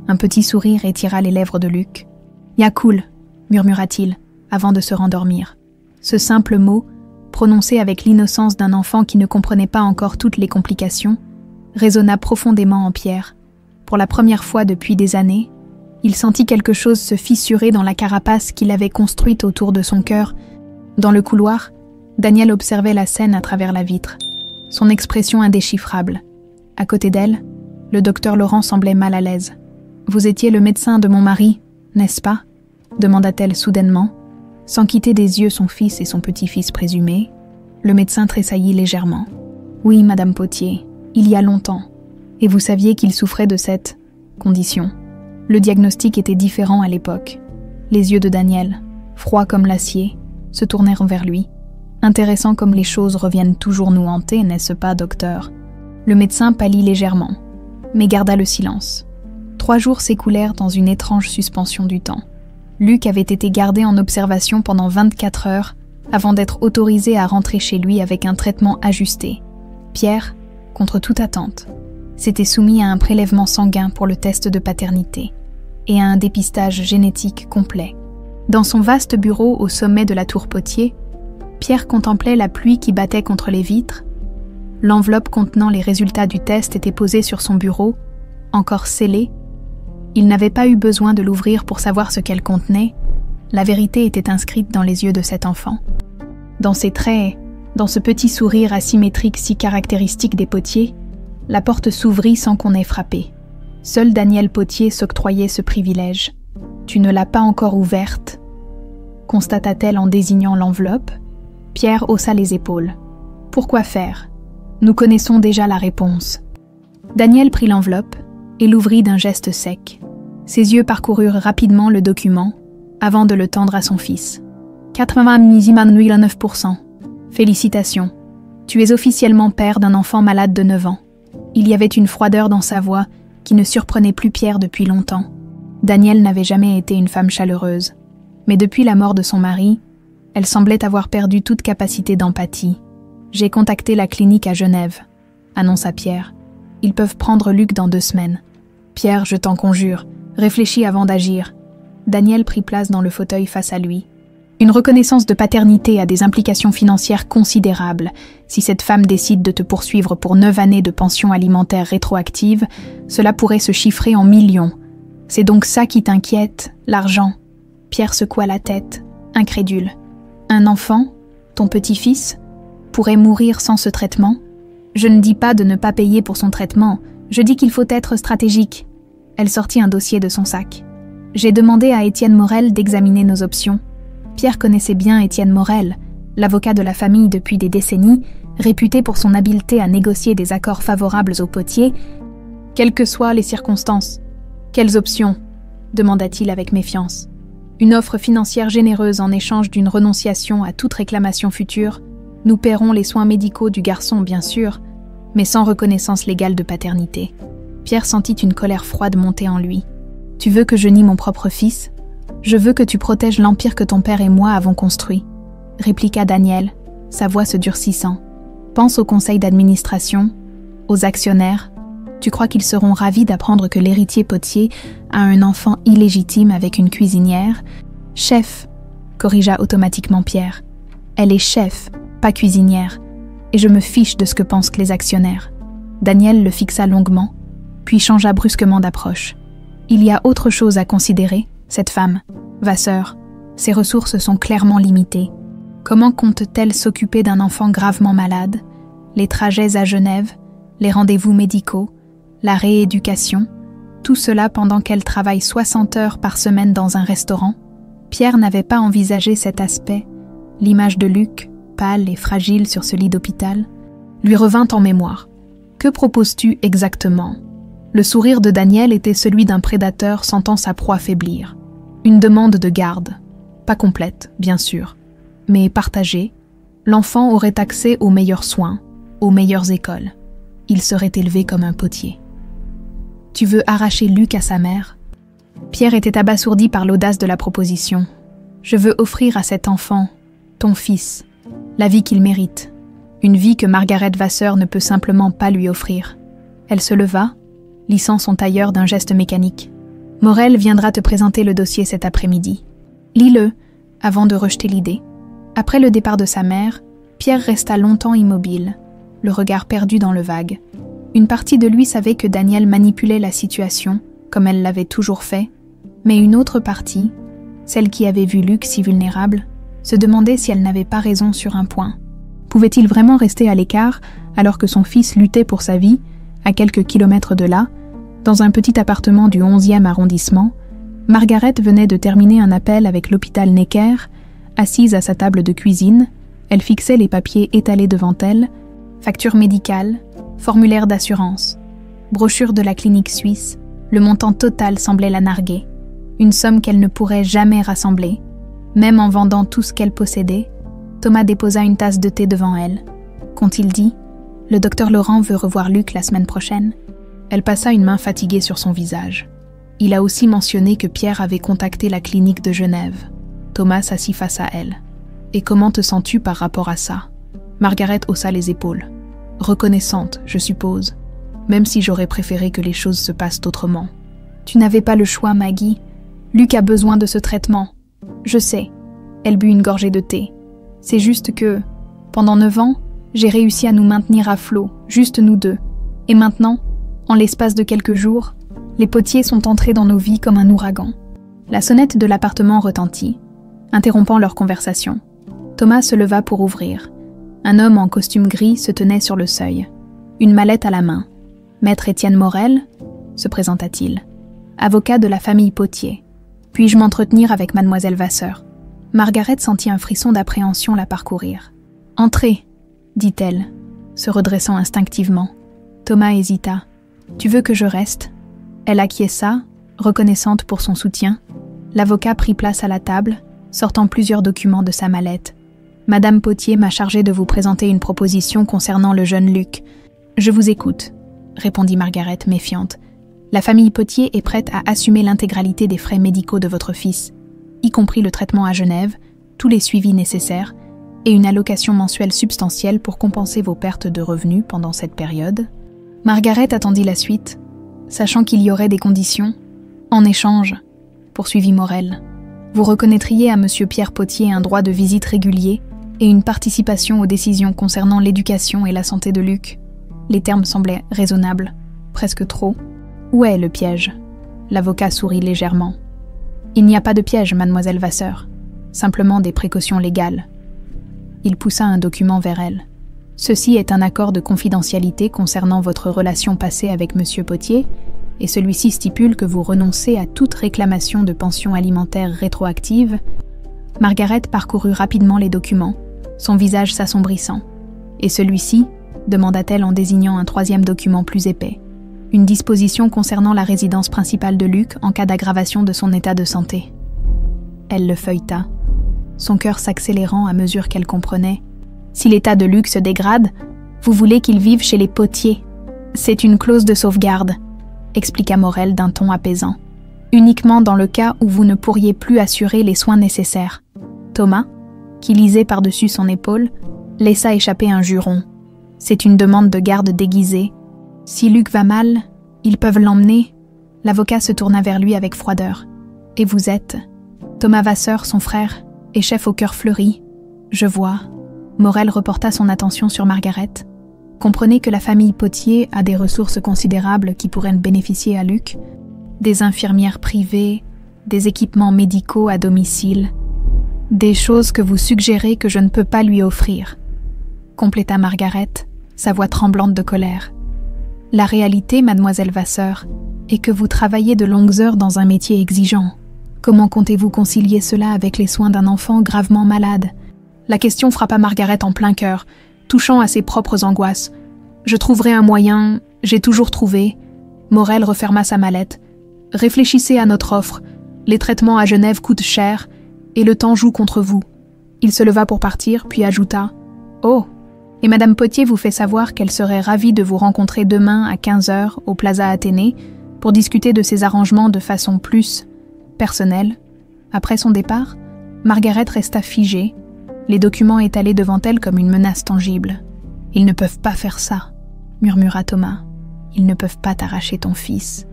Un petit sourire étira les lèvres de Luc. « Ya cool » murmura-t-il, avant de se rendormir. Ce simple mot, prononcé avec l'innocence d'un enfant qui ne comprenait pas encore toutes les complications, résonna profondément en Pierre. Pour la première fois depuis des années, il sentit quelque chose se fissurer dans la carapace qu'il avait construite autour de son cœur. Dans le couloir, Danielle observait la scène à travers la vitre, son expression indéchiffrable. À côté d'elle, le docteur Laurent semblait mal à l'aise. « Vous étiez le médecin de mon mari, n'est-ce pas ?» demanda-t-elle soudainement, sans quitter des yeux son fils et son petit-fils présumé. Le médecin tressaillit légèrement. « Oui, Madame Potier, il y a longtemps. Et vous saviez qu'il souffrait de cette condition. » Le diagnostic était différent à l'époque. Les yeux de Danielle, froids comme l'acier, se tournèrent vers lui. « Intéressant comme les choses reviennent toujours nous hanter, n'est-ce pas, docteur ?» Le médecin pâlit légèrement, mais garda le silence. 3 jours s'écoulèrent dans une étrange suspension du temps. Luc avait été gardé en observation pendant 24 heures avant d'être autorisé à rentrer chez lui avec un traitement ajusté. Pierre, contre toute attente, s'était soumis à un prélèvement sanguin pour le test de paternité et à un dépistage génétique complet. Dans son vaste bureau au sommet de la tour Potier, Pierre contemplait la pluie qui battait contre les vitres. L'enveloppe contenant les résultats du test était posée sur son bureau, encore scellée. Il n'avait pas eu besoin de l'ouvrir pour savoir ce qu'elle contenait. La vérité était inscrite dans les yeux de cet enfant. Dans ses traits, dans ce petit sourire asymétrique si caractéristique des Potier, la porte s'ouvrit sans qu'on ait frappé. Seul Danielle Potier s'octroyait ce privilège. « Tu ne l'as pas encore ouverte ?» constata-t-elle en désignant l'enveloppe. Pierre haussa les épaules. « Pourquoi faire ? Nous connaissons déjà la réponse. » Danielle prit l'enveloppe et l'ouvrit d'un geste sec. Ses yeux parcoururent rapidement le document avant de le tendre à son fils. « 99%. Félicitations. Tu es officiellement père d'un enfant malade de 9 ans. » Il y avait une froideur dans sa voix qui ne surprenait plus Pierre depuis longtemps. Danielle n'avait jamais été une femme chaleureuse, mais depuis la mort de son mari, elle semblait avoir perdu toute capacité d'empathie. « J'ai contacté la clinique à Genève, » annonça Pierre. « Ils peuvent prendre Luc dans 2 semaines. » « Pierre, je t'en conjure, réfléchis avant d'agir. » Danielle prit place dans le fauteuil face à lui. Une reconnaissance de paternité a des implications financières considérables. Si cette femme décide de te poursuivre pour 9 années de pension alimentaire rétroactive, cela pourrait se chiffrer en millions. C'est donc ça qui t'inquiète, l'argent. Pierre secoua la tête, incrédule. Un enfant, ton petit-fils, pourrait mourir sans ce traitement? Je ne dis pas de ne pas payer pour son traitement, je dis qu'il faut être stratégique. Elle sortit un dossier de son sac. J'ai demandé à Étienne Morel d'examiner nos options. Pierre connaissait bien Étienne Morel, l'avocat de la famille depuis des décennies, réputé pour son habileté à négocier des accords favorables aux Potier, quelles que soient les circonstances. « Quelles options ?» demanda-t-il avec méfiance. « Une offre financière généreuse en échange d'une renonciation à toute réclamation future. Nous paierons les soins médicaux du garçon, bien sûr, mais sans reconnaissance légale de paternité. » Pierre sentit une colère froide monter en lui. « Tu veux que je nie mon propre fils ? Je veux que tu protèges l'empire que ton père et moi avons construit, » répliqua Danielle, sa voix se durcissant. « Pense au conseil d'administration, aux actionnaires. Tu crois qu'ils seront ravis d'apprendre que l'héritier Potier a un enfant illégitime avec une cuisinière ? Chef, corrigea automatiquement Pierre. Elle est chef, pas cuisinière, et je me fiche de ce que pensent les actionnaires. » Danielle le fixa longuement, puis changea brusquement d'approche. « Il y a autre chose à considérer, cette femme, Vasseur. Ses ressources sont clairement limitées. Comment compte-t-elle s'occuper d'un enfant gravement malade? Les trajets à Genève, les rendez-vous médicaux, la rééducation, tout cela pendant qu'elle travaille 60 heures par semaine dans un restaurant? Pierre n'avait pas envisagé cet aspect. L'image de Luc, pâle et fragile sur ce lit d'hôpital, lui revint en mémoire. « Que proposes-tu exactement ?» Le sourire de Danielle était celui d'un prédateur sentant sa proie faiblir. Une demande de garde, pas complète, bien sûr, mais partagée. L'enfant aurait accès aux meilleurs soins, aux meilleures écoles. Il serait élevé comme un Potier. « Tu veux arracher Luc à sa mère ?» Pierre était abasourdi par l'audace de la proposition. « Je veux offrir à cet enfant, ton fils, la vie qu'il mérite, une vie que Margaret Vasseur ne peut simplement pas lui offrir. Elle se leva, lissant son tailleur d'un geste mécanique. « Morel viendra te présenter le dossier cet après-midi. Lis-le, avant de rejeter l'idée. » Après le départ de sa mère, Pierre resta longtemps immobile, le regard perdu dans le vague. Une partie de lui savait que Daniel manipulait la situation, comme elle l'avait toujours fait, mais une autre partie, celle qui avait vu Luc si vulnérable, se demandait si elle n'avait pas raison sur un point. Pouvait-il vraiment rester à l'écart alors que son fils luttait pour sa vie, à quelques kilomètres de là, dans un petit appartement du 11e arrondissement? Margaret venait de terminer un appel avec l'hôpital Necker. Assise à sa table de cuisine, elle fixait les papiers étalés devant elle, facture médicale, formulaire d'assurance, brochure de la clinique suisse. Le montant total semblait la narguer, une somme qu'elle ne pourrait jamais rassembler. Même en vendant tout ce qu'elle possédait, Thomas déposa une tasse de thé devant elle. Qu'ont-ils dit? Le docteur Laurent veut revoir Luc la semaine prochaine. Elle passa une main fatiguée sur son visage. Il a aussi mentionné que Pierre avait contacté la clinique de Genève. Thomas s'assit face à elle. « Et comment te sens-tu par rapport à ça ?» Margaret haussa les épaules. « Reconnaissante, je suppose, même si j'aurais préféré que les choses se passent autrement. »« Tu n'avais pas le choix, Maggie. Luc a besoin de ce traitement. Je sais. » Elle but une gorgée de thé. « C'est juste que, pendant 9 ans, j'ai réussi à nous maintenir à flot, juste nous deux. Et maintenant, en l'espace de quelques jours, les Potier sont entrés dans nos vies comme un ouragan. » La sonnette de l'appartement retentit, interrompant leur conversation. Thomas se leva pour ouvrir. Un homme en costume gris se tenait sur le seuil, une mallette à la main. « Maître Étienne Morel ?» se présenta-t-il. « Avocat de la famille Potier. Puis-je m'entretenir avec mademoiselle Vasseur ?» Margaret sentit un frisson d'appréhension la parcourir. « Entrez !» dit-elle, se redressant instinctivement. Thomas hésita. « Tu veux que je reste ?» Elle acquiesça, reconnaissante pour son soutien. L'avocat prit place à la table, sortant plusieurs documents de sa mallette. « Madame Potier m'a chargé de vous présenter une proposition concernant le jeune Luc. »« Je vous écoute, » répondit Margaret, méfiante. « La famille Potier est prête à assumer l'intégralité des frais médicaux de votre fils, y compris le traitement à Genève, tous les suivis nécessaires, et une allocation mensuelle substantielle pour compenser vos pertes de revenus pendant cette période. » Margaret attendit la suite, sachant qu'il y aurait des conditions. « En échange, » poursuivit Morel, « vous reconnaîtriez à M. Pierre Potier un droit de visite régulier et une participation aux décisions concernant l'éducation et la santé de Luc. » Les termes semblaient raisonnables, presque trop. « Où est le piège ?» L'avocat sourit légèrement. « Il n'y a pas de piège, mademoiselle Vasseur, simplement des précautions légales. » Il poussa un document vers elle. « Ceci est un accord de confidentialité concernant votre relation passée avec M. Potier, et celui-ci stipule que vous renoncez à toute réclamation de pension alimentaire rétroactive. » Margaret parcourut rapidement les documents, son visage s'assombrissant. « Et celui-ci » demanda-t-elle en désignant un troisième document plus épais. « Une disposition concernant la résidence principale de Luc en cas d'aggravation de son état de santé. » Elle le feuilleta, son cœur s'accélérant à mesure qu'elle comprenait. « Si l'état de Luc se dégrade, vous voulez qu'il vive chez les Potier. C'est une clause de sauvegarde, » expliqua Morel d'un ton apaisant. « Uniquement dans le cas où vous ne pourriez plus assurer les soins nécessaires. » Thomas, qui lisait par-dessus son épaule, laissa échapper un juron. « C'est une demande de garde déguisée. Si Luc va mal, ils peuvent l'emmener. » L'avocat se tourna vers lui avec froideur. « Et vous êtes ?» Thomas Vasseur, son frère, et chef au cœur fleuri. « Je vois. » Morel reporta son attention sur Margaret. « Comprenez que la famille Potier a des ressources considérables qui pourraient bénéficier à Luc. Des infirmières privées, des équipements médicaux à domicile, des choses que vous suggérez que je ne peux pas lui offrir. » Compléta Margaret, sa voix tremblante de colère. « La réalité, mademoiselle Vasseur, est que vous travaillez de longues heures dans un métier exigeant. Comment comptez-vous concilier cela avec les soins d'un enfant gravement malade ?» La question frappa Margaret en plein cœur, touchant à ses propres angoisses. « Je trouverai un moyen, j'ai toujours trouvé. » Morel referma sa mallette. « Réfléchissez à notre offre. Les traitements à Genève coûtent cher, et le temps joue contre vous. » Il se leva pour partir, puis ajouta « Oh, et Madame Potier vous fait savoir qu'elle serait ravie de vous rencontrer demain à 15h au Plaza Athénée pour discuter de ses arrangements de façon plus personnelle. » Après son départ, Margaret resta figée, les documents étalés devant elle comme une menace tangible. « Ils ne peuvent pas faire ça, » murmura Thomas. « Ils ne peuvent pas t'arracher ton fils. »«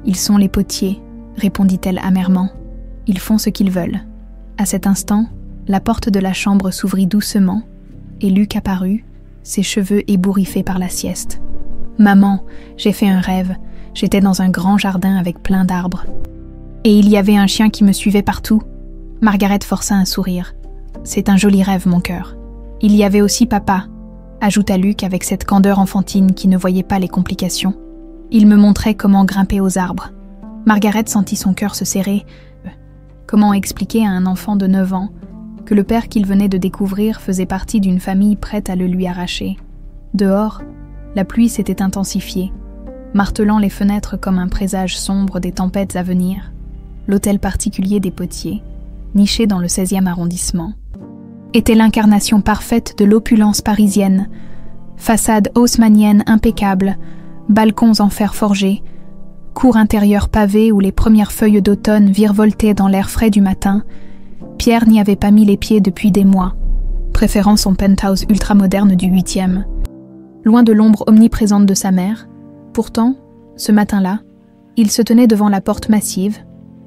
Ils sont les potiers, » répondit-elle amèrement. « Ils font ce qu'ils veulent. » À cet instant, la porte de la chambre s'ouvrit doucement et Luc apparut, ses cheveux ébouriffés par la sieste. « Maman, j'ai fait un rêve. J'étais dans un grand jardin avec plein d'arbres. Et il y avait un chien qui me suivait partout. » Margaret força un sourire. « C'est un joli rêve, mon cœur. Il y avait aussi papa, » ajouta Luc avec cette candeur enfantine qui ne voyait pas les complications. Il me montrait comment grimper aux arbres. Margaret sentit son cœur se serrer. Comment expliquer à un enfant de 9 ans que le père qu'il venait de découvrir faisait partie d'une famille prête à le lui arracher? Dehors, la pluie s'était intensifiée, martelant les fenêtres comme un présage sombre des tempêtes à venir. L'hôtel particulier des Potiers, niché dans le 16e arrondissement, était l'incarnation parfaite de l'opulence parisienne. Façade haussmannienne impeccable, balcons en fer forgé, cour intérieure pavée où les premières feuilles d'automne virevoltaient dans l'air frais du matin. Pierre n'y avait pas mis les pieds depuis des mois, préférant son penthouse ultramoderne du 8e. Loin de l'ombre omniprésente de sa mère, pourtant, ce matin-là, il se tenait devant la porte massive,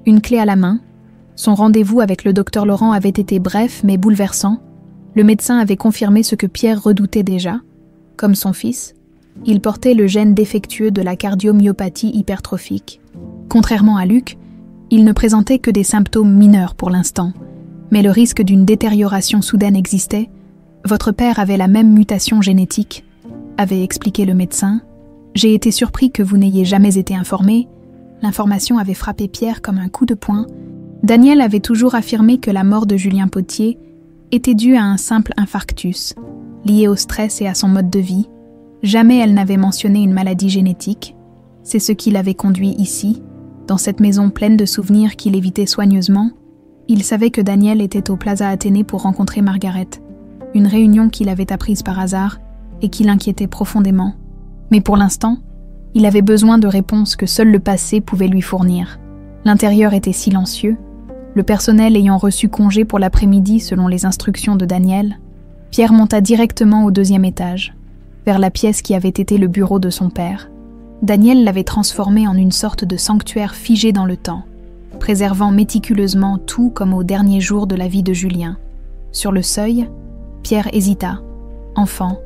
une clé à la main. Son rendez-vous avec le docteur Laurent avait été bref mais bouleversant. Le médecin avait confirmé ce que Pierre redoutait déjà. Comme son fils, il portait le gène défectueux de la cardiomyopathie hypertrophique. Contrairement à Luc, il ne présentait que des symptômes mineurs pour l'instant, mais le risque d'une détérioration soudaine existait. « Votre père avait la même mutation génétique », avait expliqué le médecin. « J'ai été surpris que vous n'ayez jamais été informé. » L'information avait frappé Pierre comme un coup de poing. Daniel avait toujours affirmé que la mort de Julien Potier était due à un simple infarctus, lié au stress et à son mode de vie. Jamais elle n'avait mentionné une maladie génétique. C'est ce qui l'avait conduit ici, dans cette maison pleine de souvenirs qu'il évitait soigneusement. Il savait que Daniel était au Plaza Athénée pour rencontrer Margaret, une réunion qu'il avait apprise par hasard et qui l'inquiétait profondément. Mais pour l'instant, il avait besoin de réponses que seul le passé pouvait lui fournir. L'intérieur était silencieux, le personnel ayant reçu congé pour l'après-midi selon les instructions de Daniel. Pierre monta directement au 2e étage, vers la pièce qui avait été le bureau de son père. Daniel l'avait transformé en une sorte de sanctuaire figé dans le temps, préservant méticuleusement tout comme au dernier jour de la vie de Julien. Sur le seuil, Pierre hésita. Enfant,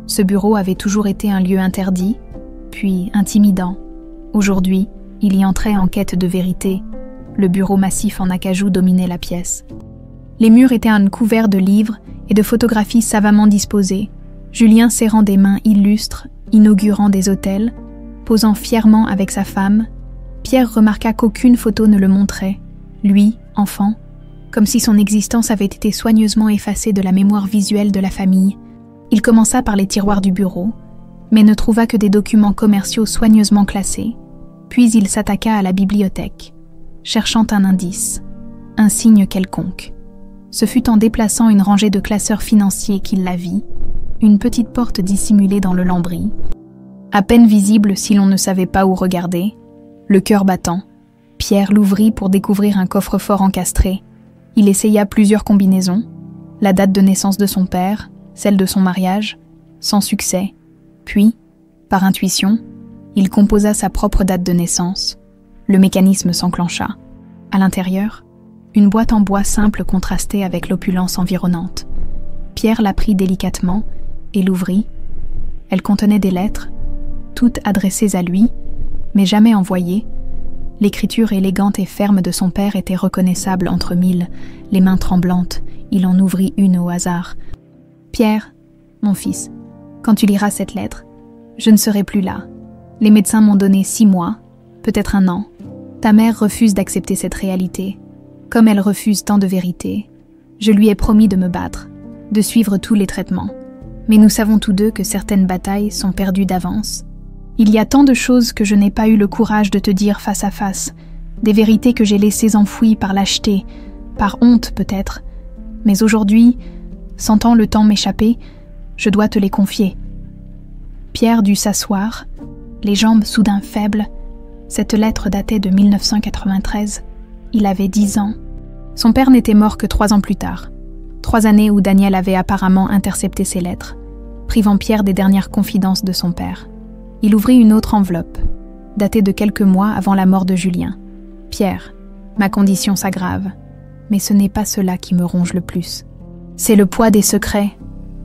ce bureau avait toujours été un lieu interdit, puis intimidant. Aujourd'hui, il y entrait en quête de vérité. Le bureau massif en acajou dominait la pièce. Les murs étaient couverts de livres et de photographies savamment disposées. Julien serrant des mains illustres, inaugurant des hôtels, posant fièrement avec sa femme. Pierre remarqua qu'aucune photo ne le montrait. Lui, enfant, comme si son existence avait été soigneusement effacée de la mémoire visuelle de la famille. Il commença par les tiroirs du bureau, mais ne trouva que des documents commerciaux soigneusement classés. Puis il s'attaqua à la bibliothèque, cherchant un indice, un signe quelconque. Ce fut en déplaçant une rangée de classeurs financiers qu'il la vit, une petite porte dissimulée dans le lambris. À peine visible si l'on ne savait pas où regarder, le cœur battant, Pierre l'ouvrit pour découvrir un coffre-fort encastré. Il essaya plusieurs combinaisons, la date de naissance de son père, celle de son mariage, sans succès. Puis, par intuition, il composa sa propre date de naissance. Le mécanisme s'enclencha. À l'intérieur, une boîte en bois simple contrastait avec l'opulence environnante. Pierre la prit délicatement et l'ouvrit. Elle contenait des lettres, toutes adressées à lui, mais jamais envoyées. L'écriture élégante et ferme de son père était reconnaissable entre mille. Les mains tremblantes, il en ouvrit une au hasard. « Pierre, mon fils, quand tu liras cette lettre, je ne serai plus là. Les médecins m'ont donné 6 mois, peut-être 1 an. Ta mère refuse d'accepter cette réalité. Comme elle refuse tant de vérité, je lui ai promis de me battre, de suivre tous les traitements. Mais nous savons tous deux que certaines batailles sont perdues d'avance. Il y a tant de choses que je n'ai pas eu le courage de te dire face à face, des vérités que j'ai laissées enfouies par lâcheté, par honte peut-être. Mais aujourd'hui, sentant le temps m'échapper, je dois te les confier. » Pierre dut s'asseoir, les jambes soudain faibles. Cette lettre datait de 1993. Il avait 10 ans. Son père n'était mort que 3 ans plus tard. 3 années où Daniel avait apparemment intercepté ses lettres, privant Pierre des dernières confidences de son père. Il ouvrit une autre enveloppe, datée de quelques mois avant la mort de Julien. « Pierre, ma condition s'aggrave, mais ce n'est pas cela qui me ronge le plus. C'est le poids des secrets.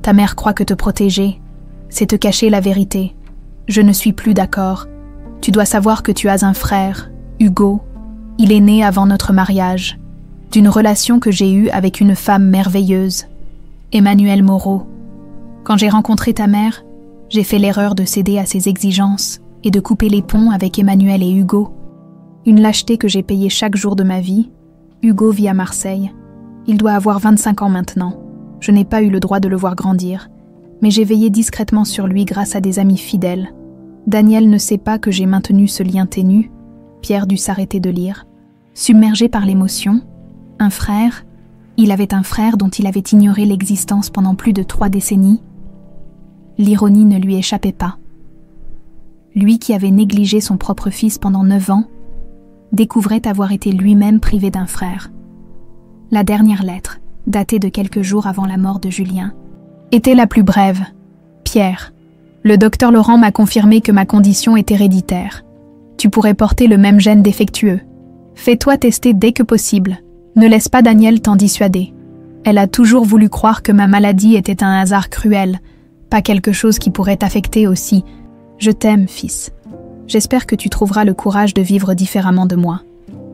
Ta mère croit que te protéger, c'est te cacher la vérité. Je ne suis plus d'accord. Tu dois savoir que tu as un frère, Hugo. Il est né avant notre mariage, d'une relation que j'ai eue avec une femme merveilleuse, Emmanuelle Moreau. Quand j'ai rencontré ta mère, j'ai fait l'erreur de céder à ses exigences et de couper les ponts avec Emmanuelle et Hugo. Une lâcheté que j'ai payée chaque jour de ma vie. Hugo vit à Marseille. Il doit avoir 25 ans maintenant. Je n'ai pas eu le droit de le voir grandir, mais j'ai veillé discrètement sur lui grâce à des amis fidèles. Daniel ne sait pas que j'ai maintenu ce lien ténu. Pierre dut s'arrêter de lire. Submergé par l'émotion, un frère, il avait un frère dont il avait ignoré l'existence pendant plus de 3 décennies. L'ironie ne lui échappait pas. Lui qui avait négligé son propre fils pendant 9 ans, découvrait avoir été lui-même privé d'un frère. La dernière lettre, datée de quelques jours avant la mort de Julien, était la plus brève. « Pierre, le docteur Laurent m'a confirmé que ma condition est héréditaire. Tu pourrais porter le même gène défectueux. Fais-toi tester dès que possible. Ne laisse pas Daniel t'en dissuader. Elle a toujours voulu croire que ma maladie était un hasard cruel, pas quelque chose qui pourrait t'affecter aussi. Je t'aime, fils. J'espère que tu trouveras le courage de vivre différemment de moi,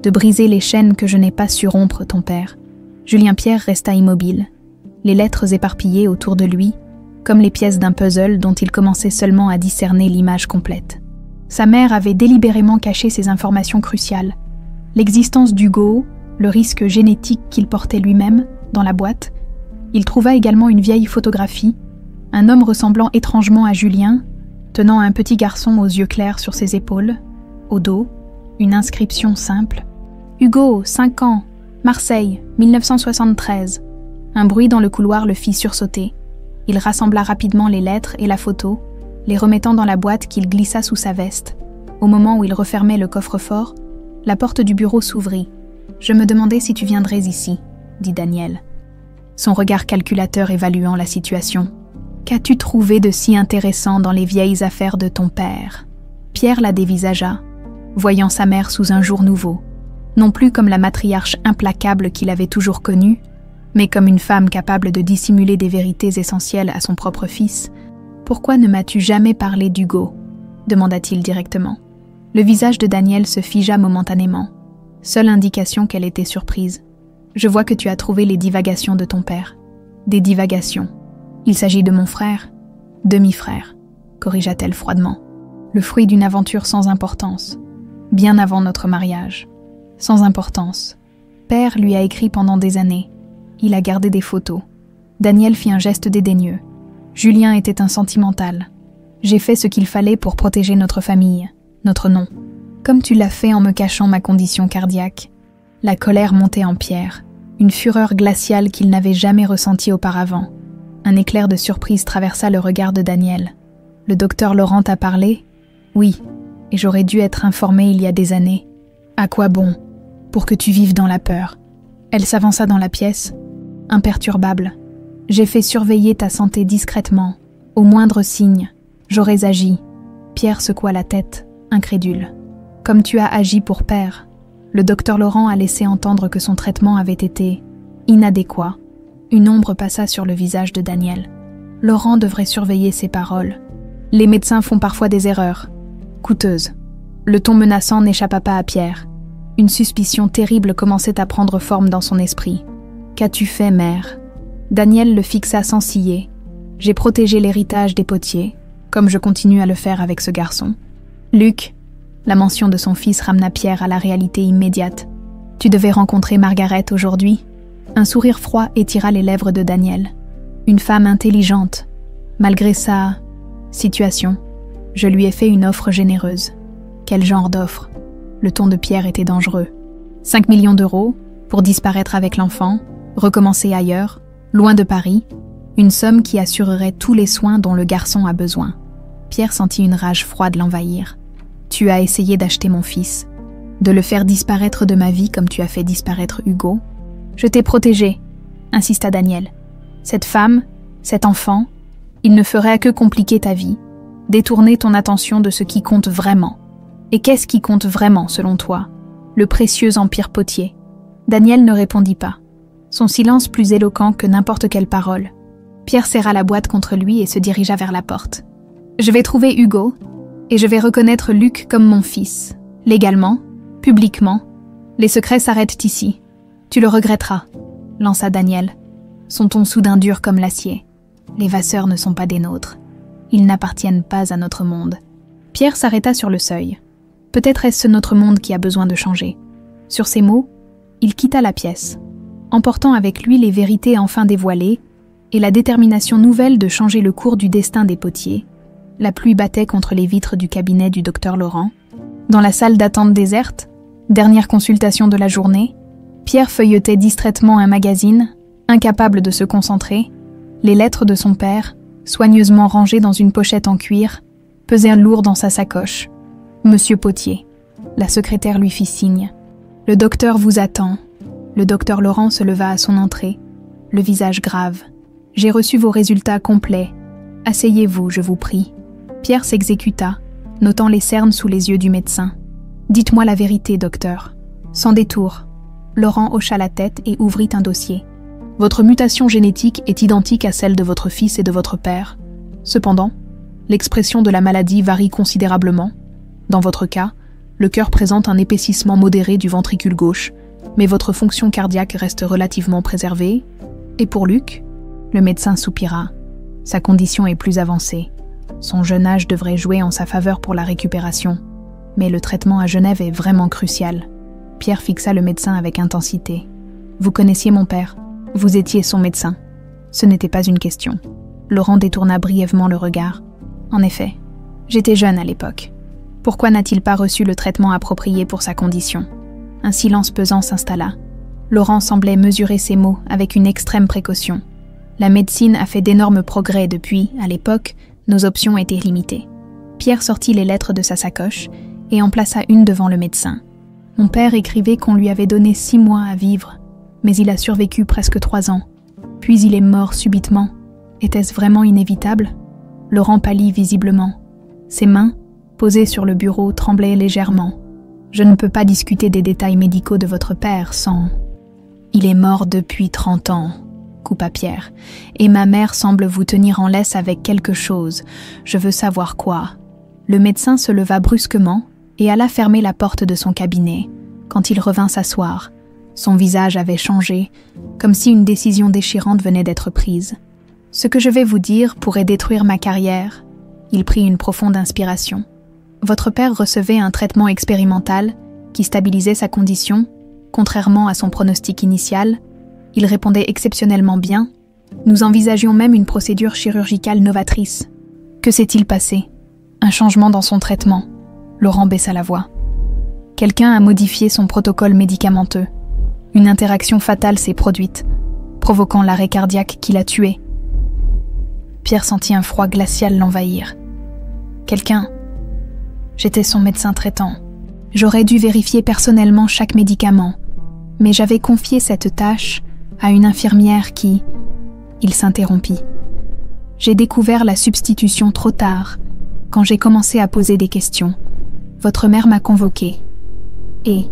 de briser les chaînes que je n'ai pas su rompre, ton père. » Julien Pierre resta immobile, les lettres éparpillées autour de lui, comme les pièces d'un puzzle dont il commençait seulement à discerner l'image complète. Sa mère avait délibérément caché ces informations cruciales. L'existence d'Hugo, le risque génétique qu'il portait lui-même, dans la boîte. Il trouva également une vieille photographie, un homme ressemblant étrangement à Julien, tenant un petit garçon aux yeux clairs sur ses épaules, au dos, une inscription simple. « Hugo, 5 ans, Marseille, 1973. » Un bruit dans le couloir le fit sursauter. Il rassembla rapidement les lettres et la photo, les remettant dans la boîte qu'il glissa sous sa veste. Au moment où il refermait le coffre-fort, la porte du bureau s'ouvrit. « Je me demandais si tu viendrais ici, » dit Daniel, son regard calculateur évaluant la situation. « Qu'as-tu trouvé de si intéressant dans les vieilles affaires de ton père ?» Pierre la dévisagea, voyant sa mère sous un jour nouveau, non plus comme la matriarche implacable qu'il avait toujours connue, mais comme une femme capable de dissimuler des vérités essentielles à son propre fils. « Pourquoi ne m'as-tu jamais parlé d'Hugo ?» demanda-t-il directement. Le visage de Daniel se figea momentanément. Seule indication qu'elle était surprise. « Je vois que tu as trouvé les divagations de ton père. »« Des divagations. Il s'agit de mon frère, demi-frère, » corrigea-t-elle froidement. « Le fruit d'une aventure sans importance, bien avant notre mariage. Sans importance. Père lui a écrit pendant des années. Il a gardé des photos. » Daniel fit un geste dédaigneux. Julien était un sentimental. J'ai fait ce qu'il fallait pour protéger notre famille, notre nom. Comme tu l'as fait en me cachant ma condition cardiaque. La colère montait en Pierre, une fureur glaciale qu'il n'avait jamais ressentie auparavant. Un éclair de surprise traversa le regard de Daniel. « Le docteur Laurent t'a parlé ? » ?»« Oui, et j'aurais dû être informée il y a des années. »« À quoi bon ? Pour que tu vives dans la peur. » Elle s'avança dans la pièce, imperturbable. « J'ai fait surveiller ta santé discrètement. Au moindre signe, j'aurais agi. » Pierre secoua la tête, incrédule. « Comme tu as agi pour père. » Le docteur Laurent a laissé entendre que son traitement avait été inadéquat. Une ombre passa sur le visage de Daniel. Laurent devrait surveiller ses paroles. Les médecins font parfois des erreurs, coûteuses. Le ton menaçant n'échappa pas à Pierre. Une suspicion terrible commençait à prendre forme dans son esprit. « Qu'as-tu fait, mère ?» Daniel le fixa sans ciller. « J'ai protégé l'héritage des Potier, comme je continue à le faire avec ce garçon. » Luc, la mention de son fils ramena Pierre à la réalité immédiate. « Tu devais rencontrer Margaret aujourd'hui ?» Un sourire froid étira les lèvres de Daniel. Une femme intelligente. Malgré sa situation, je lui ai fait une offre généreuse. Quel genre d'offre ? Le ton de Pierre était dangereux. 5 millions d'euros pour disparaître avec l'enfant, recommencer ailleurs, loin de Paris, une somme qui assurerait tous les soins dont le garçon a besoin. Pierre sentit une rage froide l'envahir. « Tu as essayé d'acheter mon fils, de le faire disparaître de ma vie comme tu as fait disparaître Hugo. »« Je t'ai protégé, » insista Daniel. Cette femme, cet enfant, il ne ferait que compliquer ta vie, détourner ton attention de ce qui compte vraiment. Et qu'est-ce qui compte vraiment, selon toi? Le précieux empire Potier. Daniel ne répondit pas, son silence plus éloquent que n'importe quelle parole. Pierre serra la boîte contre lui et se dirigea vers la porte. « Je vais trouver Hugo, et je vais reconnaître Luc comme mon fils. Légalement, publiquement. Les secrets s'arrêtent ici. Tu le regretteras, » lança Daniel, son ton soudain dur comme l'acier. « Les Vasseur ne sont pas des nôtres. Ils n'appartiennent pas à notre monde. » Pierre s'arrêta sur le seuil. Peut-être est-ce notre monde qui a besoin de changer. Sur ces mots, il quitta la pièce, emportant avec lui les vérités enfin dévoilées et la détermination nouvelle de changer le cours du destin des Potiers. La pluie battait contre les vitres du cabinet du docteur Laurent. Dans la salle d'attente déserte, dernière consultation de la journée, Pierre feuilletait distraitement un magazine, incapable de se concentrer. Les lettres de son père, soigneusement rangées dans une pochette en cuir, pesaient lourd dans sa sacoche. « Monsieur Potier », la secrétaire lui fit signe. « Le docteur vous attend. » Le docteur Laurent se leva à son entrée, le visage grave. « J'ai reçu vos résultats complets. Asseyez-vous, je vous prie. » Pierre s'exécuta, notant les cernes sous les yeux du médecin. « Dites-moi la vérité, docteur. » Sans détour, Laurent hocha la tête et ouvrit un dossier. « Votre mutation génétique est identique à celle de votre fils et de votre père. Cependant, l'expression de la maladie varie considérablement. Dans votre cas, le cœur présente un épaississement modéré du ventricule gauche, mais votre fonction cardiaque reste relativement préservée. Et pour Luc, le médecin soupira. Sa condition est plus avancée. Son jeune âge devrait jouer en sa faveur pour la récupération. Mais le traitement à Genève est vraiment crucial. » Pierre fixa le médecin avec intensité. « Vous connaissiez mon père. Vous étiez son médecin. Ce n'était pas une question. » Laurent détourna brièvement le regard. « En effet, j'étais jeune à l'époque. Pourquoi n'a-t-il pas reçu le traitement approprié pour sa condition ?» Un silence pesant s'installa. Laurent semblait mesurer ses mots avec une extrême précaution. La médecine a fait d'énormes progrès depuis, à l'époque, nos options étaient limitées. Pierre sortit les lettres de sa sacoche et en plaça une devant le médecin. Mon père écrivait qu'on lui avait donné 6 mois à vivre, mais il a survécu presque 3 ans. Puis il est mort subitement. Était-ce vraiment inévitable? Laurent pâlit visiblement. Ses mains, posées sur le bureau, tremblaient légèrement. Je ne peux pas discuter des détails médicaux de votre père sans... Il est mort depuis 30 ans, coupa Pierre, et ma mère semble vous tenir en laisse avec quelque chose. Je veux savoir quoi. Le médecin se leva brusquement et alla fermer la porte de son cabinet. Quand il revint s'asseoir, son visage avait changé, comme si une décision déchirante venait d'être prise. Ce que je vais vous dire pourrait détruire ma carrière. Il prit une profonde inspiration. Votre père recevait un traitement expérimental qui stabilisait sa condition, contrairement à son pronostic initial. Il répondait exceptionnellement bien. Nous envisagions même une procédure chirurgicale novatrice. Que s'est-il passé? Un changement dans son traitement. Laurent baissa la voix. Quelqu'un a modifié son protocole médicamenteux. Une interaction fatale s'est produite, provoquant l'arrêt cardiaque qui l'a tué. Pierre sentit un froid glacial l'envahir. Quelqu'un... J'étais son médecin traitant. J'aurais dû vérifier personnellement chaque médicament, mais j'avais confié cette tâche à une infirmière qui... Il s'interrompit. J'ai découvert la substitution trop tard, quand j'ai commencé à poser des questions. Votre mère m'a convoqué. Et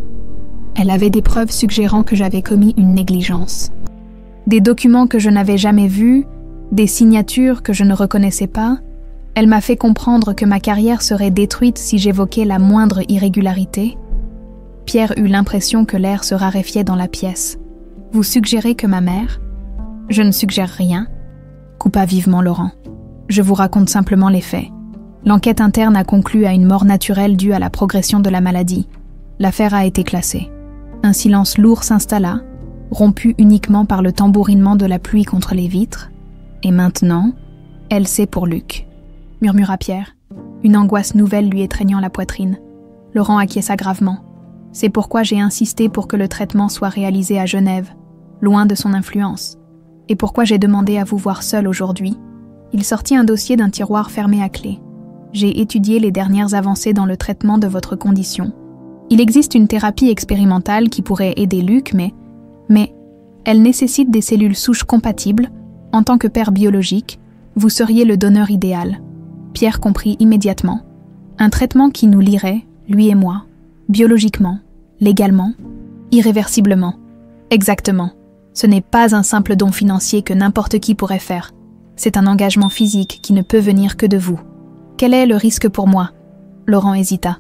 elle avait des preuves suggérant que j'avais commis une négligence. Des documents que je n'avais jamais vus, des signatures que je ne reconnaissais pas. Elle m'a fait comprendre que ma carrière serait détruite si j'évoquais la moindre irrégularité. Pierre eut l'impression que l'air se raréfiait dans la pièce. « Vous suggérez que ma mère... » « Je ne suggère rien, » coupa vivement Laurent. « Je vous raconte simplement les faits. L'enquête interne a conclu à une mort naturelle due à la progression de la maladie. L'affaire a été classée. » Un silence lourd s'installa, rompu uniquement par le tambourinement de la pluie contre les vitres. « Et maintenant, elle sait pour Luc. » murmura Pierre, une angoisse nouvelle lui étreignant la poitrine. Laurent acquiesça gravement. « C'est pourquoi j'ai insisté pour que le traitement soit réalisé à Genève, loin de son influence. Et pourquoi j'ai demandé à vous voir seul aujourd'hui. » Il sortit un dossier d'un tiroir fermé à clé. « J'ai étudié les dernières avancées dans le traitement de votre condition. Il existe une thérapie expérimentale qui pourrait aider Luc, mais elle nécessite des cellules souches compatibles, En tant que père biologique, vous seriez le donneur idéal. Pierre comprit immédiatement. Un traitement qui nous lierait, lui et moi, biologiquement, légalement, irréversiblement. Exactement. Ce n'est pas un simple don financier que n'importe qui pourrait faire. C'est un engagement physique qui ne peut venir que de vous. Quel est le risque pour moi ? Laurent hésita.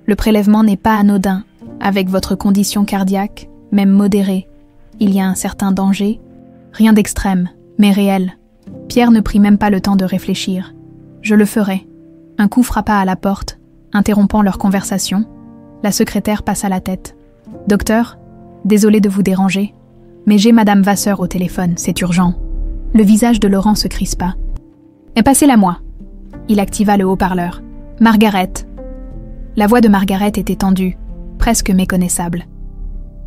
Le prélèvement n'est pas anodin. Avec votre condition cardiaque, même modérée, il y a un certain danger. Rien d'extrême, mais réel. Pierre ne prit même pas le temps de réfléchir. Je le ferai. Un coup frappa à la porte, interrompant leur conversation. La secrétaire passa la tête. Docteur, désolé de vous déranger, mais j'ai Madame Vasseur au téléphone, c'est urgent. Le visage de Laurent se crispa. Passez-la moi. Il activa le haut-parleur. Margaret. La voix de Margaret était tendue, presque méconnaissable.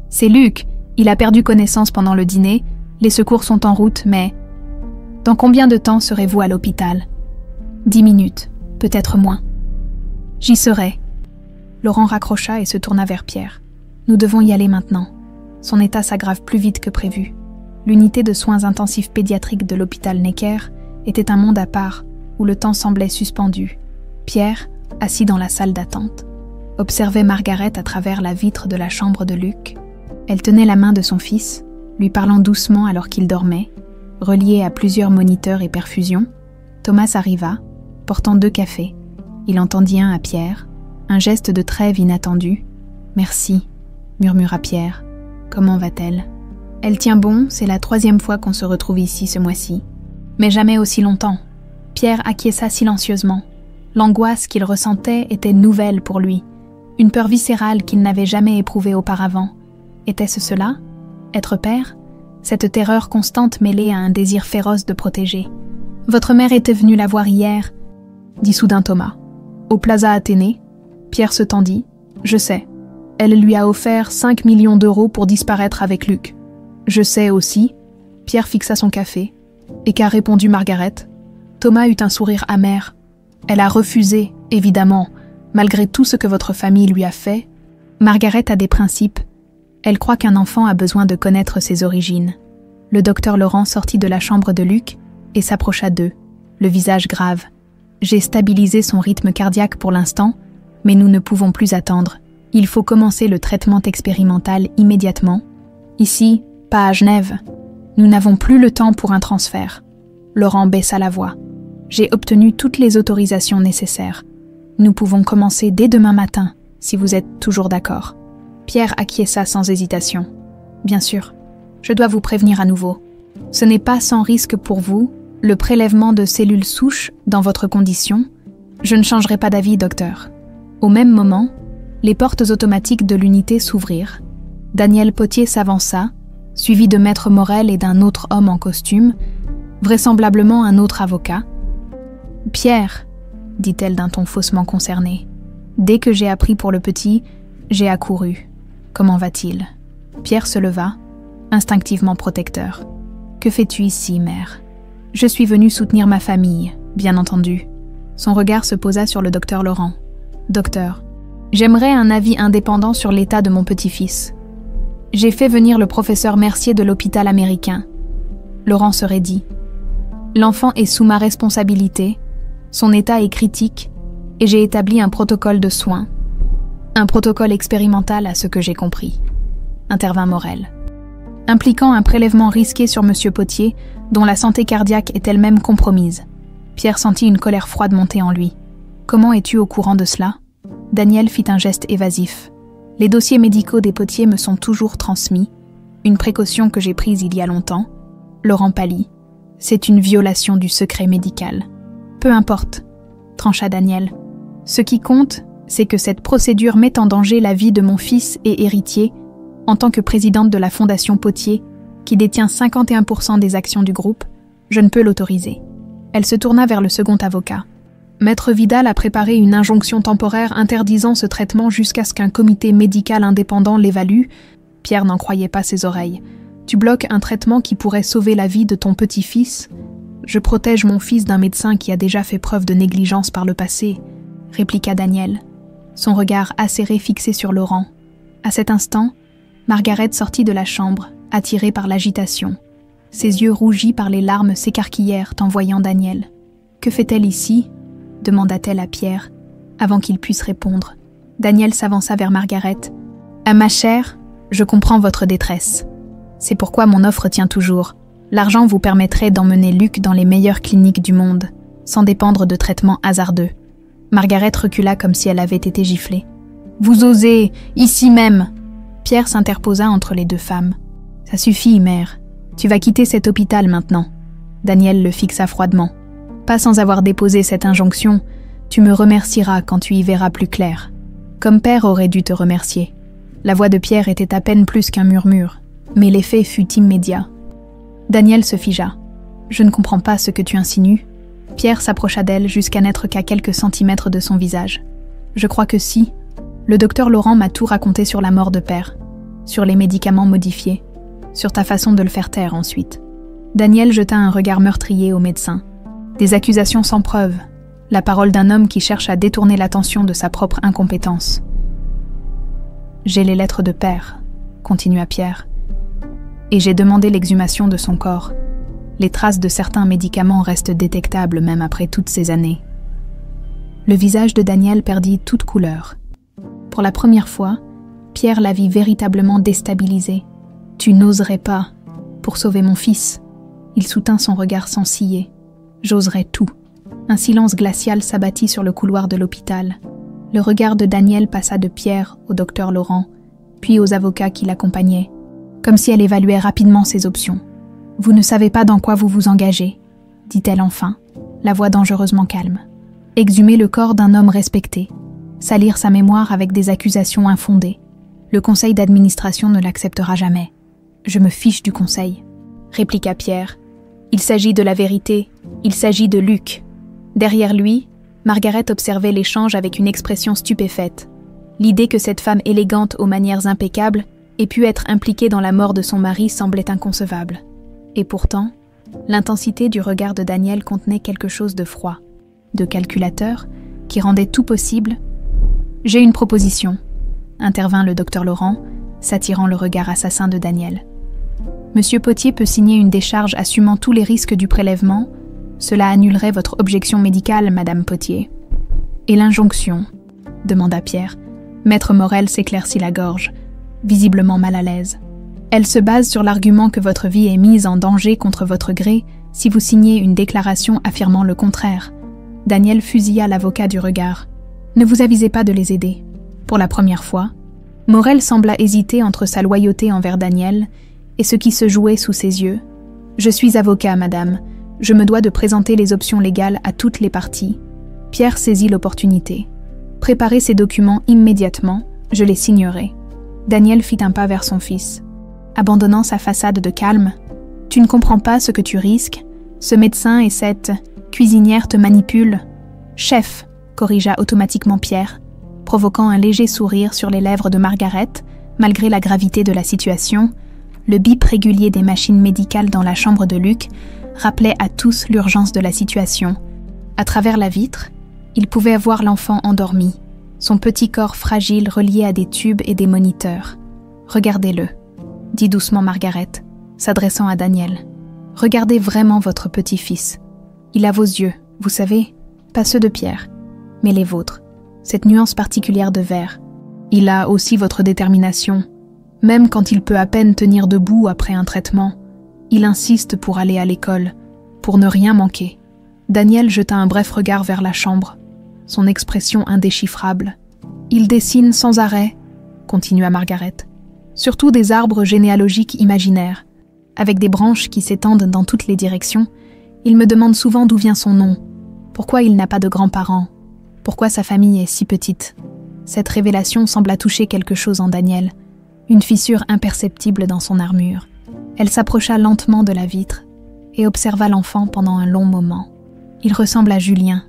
C'est Luc, il a perdu connaissance pendant le dîner, les secours sont en route, mais... Dans combien de temps serez-vous à l'hôpital ? 10 minutes, peut-être moins. J'y serai. Laurent raccrocha et se tourna vers Pierre. Nous devons y aller maintenant. Son état s'aggrave plus vite que prévu. L'unité de soins intensifs pédiatriques de l'hôpital Necker était un monde à part, où le temps semblait suspendu. Pierre, assis dans la salle d'attente, observait Margaret à travers la vitre de la chambre de Luc. Elle tenait la main de son fils, lui parlant doucement alors qu'il dormait. Relié à plusieurs moniteurs et perfusions, Thomas arriva, portant 2 cafés. Il entendit un à Pierre, un geste de trêve inattendu. « Merci », murmura Pierre. « Comment va-t-elle » ? « Elle tient bon, c'est la 3e fois qu'on se retrouve ici ce mois-ci. Mais jamais aussi longtemps. » Pierre acquiesça silencieusement. L'angoisse qu'il ressentait était nouvelle pour lui, une peur viscérale qu'il n'avait jamais éprouvée auparavant. Était-ce cela ? Être père ? Cette terreur constante mêlée à un désir féroce de protéger. « Votre mère était venue la voir hier », dit soudain Thomas. Au Plaza Athénée, Pierre se tendit. « Je sais. Elle lui a offert 5 millions d'euros pour disparaître avec Luc. Je sais aussi. » Pierre fixa son café. « Et qu'a répondu Margaret ?» Thomas eut un sourire amer. « Elle a refusé, évidemment, malgré tout ce que votre famille lui a fait. Margaret a des principes. Elle croit qu'un enfant a besoin de connaître ses origines. » Le docteur Laurent sortit de la chambre de Luc et s'approcha d'eux, le visage grave. « J'ai stabilisé son rythme cardiaque pour l'instant, mais nous ne pouvons plus attendre. Il faut commencer le traitement expérimental immédiatement. Ici, pas à Genève. Nous n'avons plus le temps pour un transfert. » Laurent baissa la voix. « J'ai obtenu toutes les autorisations nécessaires. Nous pouvons commencer dès demain matin, si vous êtes toujours d'accord. » Pierre acquiesça sans hésitation. « Bien sûr, je dois vous prévenir à nouveau. Ce n'est pas sans risque pour vous, le prélèvement de cellules souches dans votre condition. Je ne changerai pas d'avis, docteur. » Au même moment, les portes automatiques de l'unité s'ouvrirent. Daniel Potier s'avança, suivi de Maître Morel et d'un autre homme en costume, vraisemblablement un autre avocat. « Pierre, » dit-elle d'un ton faussement concerné, « dès que j'ai appris pour le petit, j'ai accouru. Comment va-t-il » Pierre se leva, instinctivement protecteur. « Que fais-tu ici, mère ?»« Je suis venu soutenir ma famille, bien entendu. » Son regard se posa sur le docteur Laurent. « Docteur, j'aimerais un avis indépendant sur l'état de mon petit-fils. J'ai fait venir le professeur Mercier de l'hôpital américain. » Laurent se raidit. « L'enfant est sous ma responsabilité, son état est critique, et j'ai établi un protocole de soins. Un protocole expérimental à ce que j'ai compris. » Intervint Morel. « Impliquant un prélèvement risqué sur M. Potier, dont la santé cardiaque est elle-même compromise. » Pierre sentit une colère froide monter en lui. « Comment es-tu au courant de cela ?» Daniel fit un geste évasif. « Les dossiers médicaux des Potier me sont toujours transmis, une précaution que j'ai prise il y a longtemps. » Laurent pâlit. « C'est une violation du secret médical. » « Peu importe, » trancha Daniel. « Ce qui compte, c'est que cette procédure met en danger la vie de mon fils et héritier en tant que présidente de la Fondation Potier, qui détient 51% des actions du groupe. Je ne peux l'autoriser. » Elle se tourna vers le second avocat. « Maître Vidal a préparé une injonction temporaire interdisant ce traitement jusqu'à ce qu'un comité médical indépendant l'évalue. » Pierre n'en croyait pas ses oreilles. « Tu bloques un traitement qui pourrait sauver la vie de ton petit-fils ? » « Je protège mon fils d'un médecin qui a déjà fait preuve de négligence par le passé, » répliqua Daniel, son regard acéré fixé sur Laurent. À cet instant, Margaret sortit de la chambre, attirée par l'agitation. Ses yeux rougis par les larmes s'écarquillèrent en voyant Daniel. « Que fait-elle ici » demanda-t-elle à Pierre, avant qu'il puisse répondre. Daniel s'avança vers Margaret. « Ah, ma chère, je comprends votre détresse. C'est pourquoi mon offre tient toujours. L'argent vous permettrait d'emmener Luc dans les meilleures cliniques du monde, sans dépendre de traitements hasardeux. » Margaret recula comme si elle avait été giflée. « Vous osez, ici même !» Pierre s'interposa entre les deux femmes. « Ça suffit, mère. Tu vas quitter cet hôpital maintenant. » Daniel le fixa froidement. « Pas sans avoir déposé cette injonction, tu me remercieras quand tu y verras plus clair. Comme père aurait dû te remercier. » La voix de Pierre était à peine plus qu'un murmure, mais l'effet fut immédiat. Daniel se figea. « Je ne comprends pas ce que tu insinues. » Pierre s'approcha d'elle jusqu'à n'être qu'à quelques centimètres de son visage. « Je crois que si. Le docteur Laurent m'a tout raconté sur la mort de père, sur les médicaments modifiés, sur ta façon de le faire taire ensuite. » Daniel jeta un regard meurtrier au médecin. Des accusations sans preuve, la parole d'un homme qui cherche à détourner l'attention de sa propre incompétence. « J'ai les lettres de père, » continua Pierre, « et j'ai demandé l'exhumation de son corps. Les traces de certains médicaments restent détectables même après toutes ces années. » Le visage de Daniel perdit toute couleur. Pour la première fois, Pierre la vit véritablement déstabilisée. « Tu n'oserais pas, pour sauver mon fils. » Il soutint son regard sans ciller. « J'oserais tout. » Un silence glacial s'abattit sur le couloir de l'hôpital. Le regard de Daniel passa de Pierre au docteur Laurent, puis aux avocats qui l'accompagnaient, comme si elle évaluait rapidement ses options. « Vous ne savez pas dans quoi vous vous engagez, » dit-elle enfin, la voix dangereusement calme. « Exhumer le corps d'un homme respecté, salir sa mémoire avec des accusations infondées. Le conseil d'administration ne l'acceptera jamais. »« Je me fiche du conseil, » répliqua Pierre. « Il s'agit de la vérité, il s'agit de Luc. » Derrière lui, Margaret observait l'échange avec une expression stupéfaite. L'idée que cette femme élégante aux manières impeccables ait pu être impliquée dans la mort de son mari semblait inconcevable. Et pourtant, l'intensité du regard de Daniel contenait quelque chose de froid, de calculateur, qui rendait tout possible. « J'ai une proposition », intervint le docteur Laurent, s'attirant le regard assassin de Daniel. « Monsieur Potier peut signer une décharge assumant tous les risques du prélèvement. Cela annulerait votre objection médicale, Madame Potier. »« Et l'injonction ?» demanda Pierre. Maître Morel s'éclaircit la gorge, visiblement mal à l'aise. « Elle se base sur l'argument que votre vie est mise en danger contre votre gré si vous signez une déclaration affirmant le contraire. » Daniel fusilla l'avocat du regard. « Ne vous avisez pas de les aider. » Pour la première fois, Morel sembla hésiter entre sa loyauté envers Daniel et ce qui se jouait sous ses yeux. « Je suis avocat, madame. Je me dois de présenter les options légales à toutes les parties. » Pierre saisit l'opportunité. « Préparez ces documents immédiatement, je les signerai. » Daniel fit un pas vers son fils. Abandonnant sa façade de calme, « Tu ne comprends pas ce que tu risques. Ce médecin et cette cuisinière te manipulent. »« Chef !» corrigea automatiquement Pierre, provoquant un léger sourire sur les lèvres de Margaret, malgré la gravité de la situation. Le bip régulier des machines médicales dans la chambre de Luc rappelait à tous l'urgence de la situation. À travers la vitre, il pouvait voir l'enfant endormi, son petit corps fragile relié à des tubes et des moniteurs. « Regardez-le », dit doucement Margaret, s'adressant à Daniel. « Regardez vraiment votre petit-fils. Il a vos yeux, vous savez, pas ceux de Pierre, mais les vôtres, cette nuance particulière de vert. Il a aussi votre détermination. Même quand il peut à peine tenir debout après un traitement, il insiste pour aller à l'école, pour ne rien manquer. » Daniel jeta un bref regard vers la chambre, son expression indéchiffrable. « Il dessine sans arrêt, » continua Margaret, « surtout des arbres généalogiques imaginaires. Avec des branches qui s'étendent dans toutes les directions, il me demande souvent d'où vient son nom, pourquoi il n'a pas de grands-parents, pourquoi sa famille est si petite. » Cette révélation sembla toucher quelque chose en Daniel, une fissure imperceptible dans son armure. Elle s'approcha lentement de la vitre et observa l'enfant pendant un long moment. « Il ressemble à Julien »,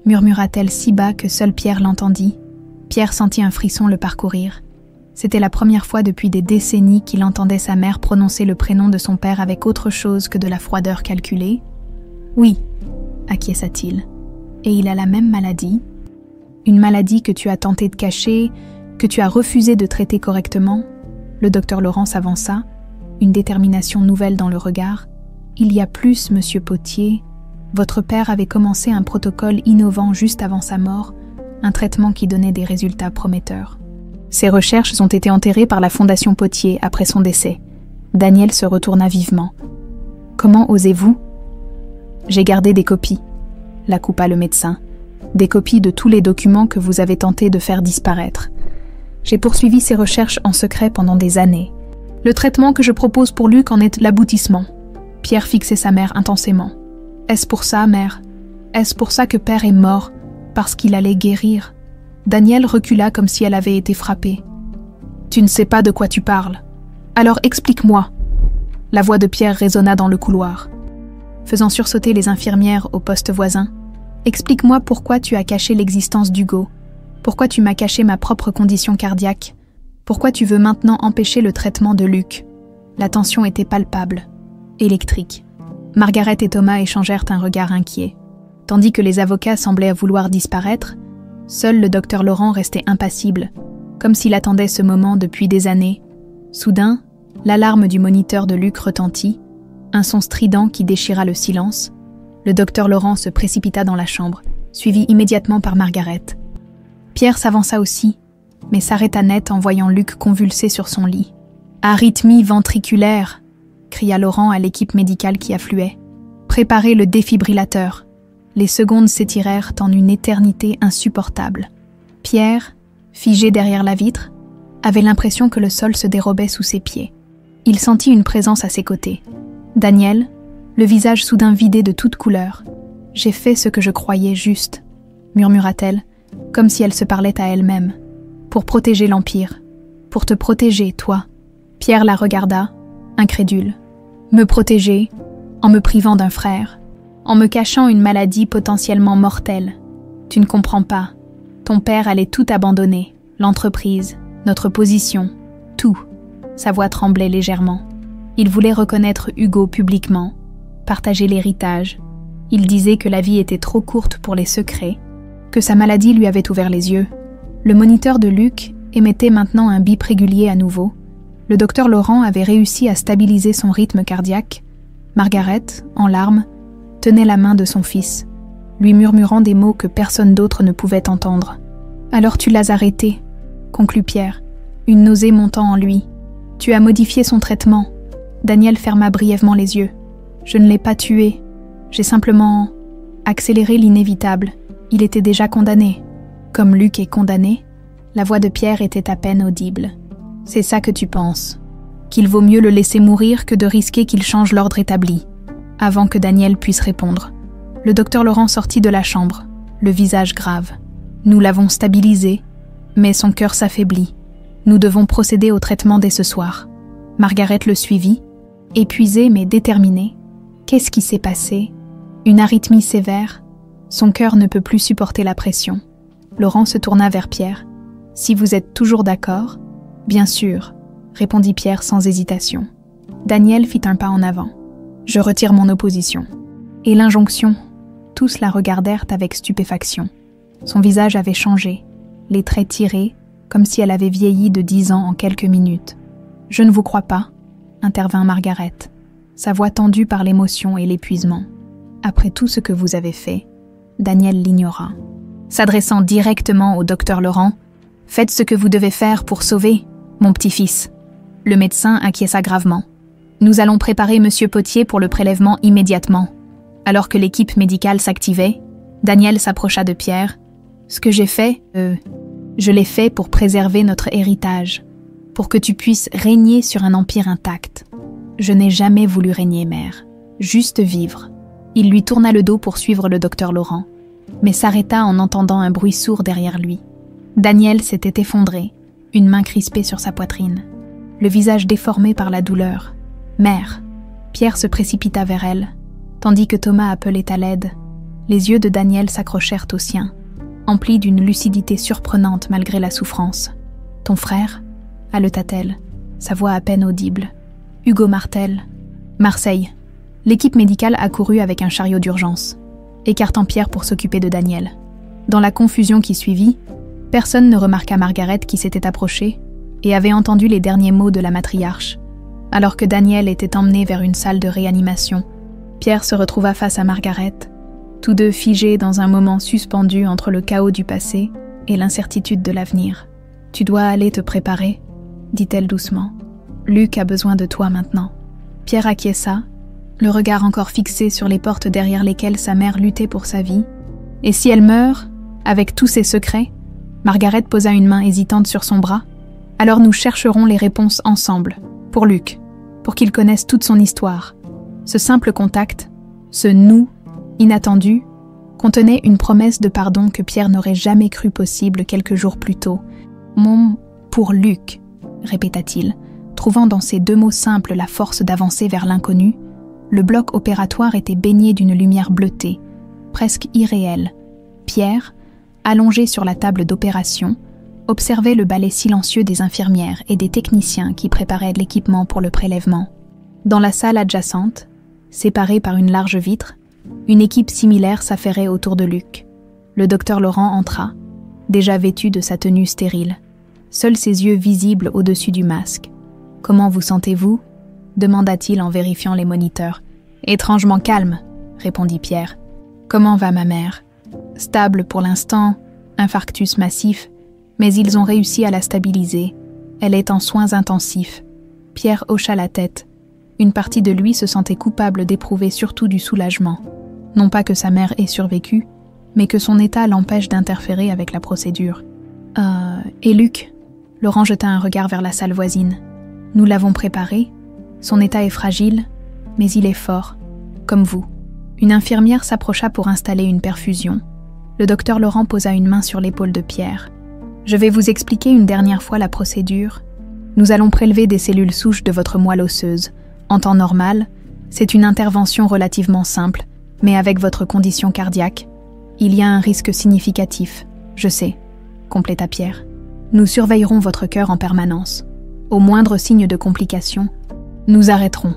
murmura-t-elle si bas que seul Pierre l'entendit. Pierre sentit un frisson le parcourir. C'était la première fois depuis des décennies qu'il entendait sa mère prononcer le prénom de son père avec autre chose que de la froideur calculée. « Oui », acquiesça-t-il. « Et il a la même maladie ? Une maladie que tu as tenté de cacher, que tu as refusé de traiter correctement ?» Le docteur Laurent s'avança, une détermination nouvelle dans le regard. Il y a plus, monsieur Potier. Votre père avait commencé un protocole innovant juste avant sa mort, un traitement qui donnait des résultats prometteurs. Ces recherches ont été enterrées par la Fondation Potier après son décès. Daniel se retourna vivement. « Comment osez-vous » ? « J'ai gardé des copies, » la coupa le médecin. « Des copies de tous les documents que vous avez tenté de faire disparaître. J'ai poursuivi ces recherches en secret pendant des années. Le traitement que je propose pour Luc en est l'aboutissement. » Pierre fixait sa mère intensément. « Est-ce pour ça, mère? Est-ce pour ça que père est mort? Parce qu'il allait guérir ?» Daniel recula comme si elle avait été frappée. « Tu ne sais pas de quoi tu parles. Alors explique-moi. » La voix de Pierre résonna dans le couloir, faisant sursauter les infirmières au poste voisin. « Explique-moi pourquoi tu as caché l'existence d'Hugo. Pourquoi tu m'as caché ma propre condition cardiaque. Pourquoi tu veux maintenant empêcher le traitement de Luc. » La tension était palpable, électrique. Margaret et Thomas échangèrent un regard inquiet. Tandis que les avocats semblaient vouloir disparaître, seul le docteur Laurent restait impassible, comme s'il attendait ce moment depuis des années. Soudain, l'alarme du moniteur de Luc retentit, un son strident qui déchira le silence. Le docteur Laurent se précipita dans la chambre, suivi immédiatement par Margaret. Pierre s'avança aussi, mais s'arrêta net en voyant Luc convulsé sur son lit. « Arythmie ventriculaire !» cria Laurent à l'équipe médicale qui affluait. « Préparez le défibrillateur !» Les secondes s'étirèrent en une éternité insupportable. Pierre, figé derrière la vitre, avait l'impression que le sol se dérobait sous ses pieds. Il sentit une présence à ses côtés. Daniel, le visage soudain vidé de toute couleur. « J'ai fait ce que je croyais juste », murmura-t-elle, comme si elle se parlait à elle-même. « Pour protéger l'Empire. Pour te protéger, toi. » Pierre la regarda, incrédule. « Me protéger, en me privant d'un frère, en me cachant une maladie potentiellement mortelle. Tu ne comprends pas. Ton père allait tout abandonner, l'entreprise, notre position, tout. » Sa voix tremblait légèrement. Il voulait reconnaître Hugo publiquement, partager l'héritage. Il disait que la vie était trop courte pour les secrets, que sa maladie lui avait ouvert les yeux. Le moniteur de Luc émettait maintenant un bip régulier à nouveau. Le docteur Laurent avait réussi à stabiliser son rythme cardiaque. Margaret, en larmes, tenait la main de son fils, lui murmurant des mots que personne d'autre ne pouvait entendre. « Alors tu l'as arrêté », conclut Pierre, une nausée montant en lui. « Tu as modifié son traitement. » Daniel ferma brièvement les yeux. « Je ne l'ai pas tué. J'ai simplement accéléré l'inévitable. Il était déjà condamné. » Comme Luc est condamné, la voix de Pierre était à peine audible. « C'est ça que tu penses. Qu'il vaut mieux le laisser mourir que de risquer qu'il change l'ordre établi. » Avant que Daniel puisse répondre, le docteur Laurent sortit de la chambre, le visage grave. « Nous l'avons stabilisé, mais son cœur s'affaiblit. Nous devons procéder au traitement dès ce soir. » Margaret le suivit, épuisée mais déterminée. Qu'est-ce qui s'est passé? Une arythmie sévère. Son cœur ne peut plus supporter la pression. Laurent se tourna vers Pierre. « Si vous êtes toujours d'accord ?»« Bien sûr », répondit Pierre sans hésitation. Daniel fit un pas en avant. « Je retire mon opposition. » Et l'injonction? Tous la regardèrent avec stupéfaction. Son visage avait changé, les traits tirés, comme si elle avait vieilli de 10 ans en quelques minutes. « Je ne vous crois pas », intervint Margaret, sa voix tendue par l'émotion et l'épuisement. « Après tout ce que vous avez fait », Daniel l'ignora. S'adressant directement au docteur Laurent, « Faites ce que vous devez faire pour sauver mon petit-fils. » Le médecin acquiesça gravement. « Nous allons préparer monsieur Potier pour le prélèvement immédiatement. » Alors que l'équipe médicale s'activait, Daniel s'approcha de Pierre. « Ce que j'ai fait, je l'ai fait pour préserver notre héritage, pour que tu puisses régner sur un empire intact. Je n'ai jamais voulu régner, mère, juste vivre. » Il lui tourna le dos pour suivre le docteur Laurent, mais s'arrêta en entendant un bruit sourd derrière lui. Daniel s'était effondré, une main crispée sur sa poitrine, le visage déformé par la douleur. « Mère !» Pierre se précipita vers elle, tandis que Thomas appelait à l'aide. Les yeux de Daniel s'accrochèrent aux siens, emplis d'une lucidité surprenante malgré la souffrance. « Ton frère ?» haleta-t-elle, sa voix à peine audible. « Hugo Martel. » Marseille. L'équipe médicale accourut avec un chariot d'urgence, écartant Pierre pour s'occuper de Daniel. Dans la confusion qui suivit, personne ne remarqua Margaret qui s'était approchée et avait entendu les derniers mots de la matriarche, alors que Daniel était emmené vers une salle de réanimation Pierre se retrouva face à Margaret, tous deux figés dans un moment suspendu entre le chaos du passé et l'incertitude de l'avenir. « Tu dois aller te préparer », dit-elle doucement. « Luc a besoin de toi maintenant. » Pierre acquiesça, le regard encore fixé sur les portes derrière lesquelles sa mère luttait pour sa vie. « Et si elle meurt, avec tous ses secrets ?» Margaret posa une main hésitante sur son bras. « Alors nous chercherons les réponses ensemble, pour Luc, pour qu'il connaisse toute son histoire. » Ce simple contact, ce « nous » inattendu, contenait une promesse de pardon que Pierre n'aurait jamais cru possible quelques jours plus tôt. « Mon pour Luc », répéta-t-il, trouvant dans ces deux mots simples la force d'avancer vers l'inconnu. Le bloc opératoire était baigné d'une lumière bleutée, presque irréelle. Pierre, allongé sur la table d'opération, observait le balai silencieux des infirmières et des techniciens qui préparaient l'équipement pour le prélèvement. Dans la salle adjacente, séparée par une large vitre, une équipe similaire s'affairait autour de Luc. Le docteur Laurent entra, déjà vêtu de sa tenue stérile, seuls ses yeux visibles au-dessus du masque. « Comment vous sentez-vous » demanda-t-il en vérifiant les moniteurs. « Étrangement calme » répondit Pierre. « Comment va ma mère ?»« Stable pour l'instant, infarctus massif, mais ils ont réussi à la stabiliser. Elle est en soins intensifs. » Pierre hocha la tête. Une partie de lui se sentait coupable d'éprouver surtout du soulagement. Non pas que sa mère ait survécu, mais que son état l'empêche d'interférer avec la procédure. Et Luc ?» Laurent jeta un regard vers la salle voisine. « Nous l'avons préparé. Son état est fragile, mais il est fort, comme vous. » Une infirmière s'approcha pour installer une perfusion. Le docteur Laurent posa une main sur l'épaule de Pierre. « Je vais vous expliquer une dernière fois la procédure. Nous allons prélever des cellules souches de votre moelle osseuse. En temps normal, c'est une intervention relativement simple, mais avec votre condition cardiaque, il y a un risque significatif, je sais, compléta Pierre. Nous surveillerons votre cœur en permanence. Au moindre signe de complication, nous arrêterons.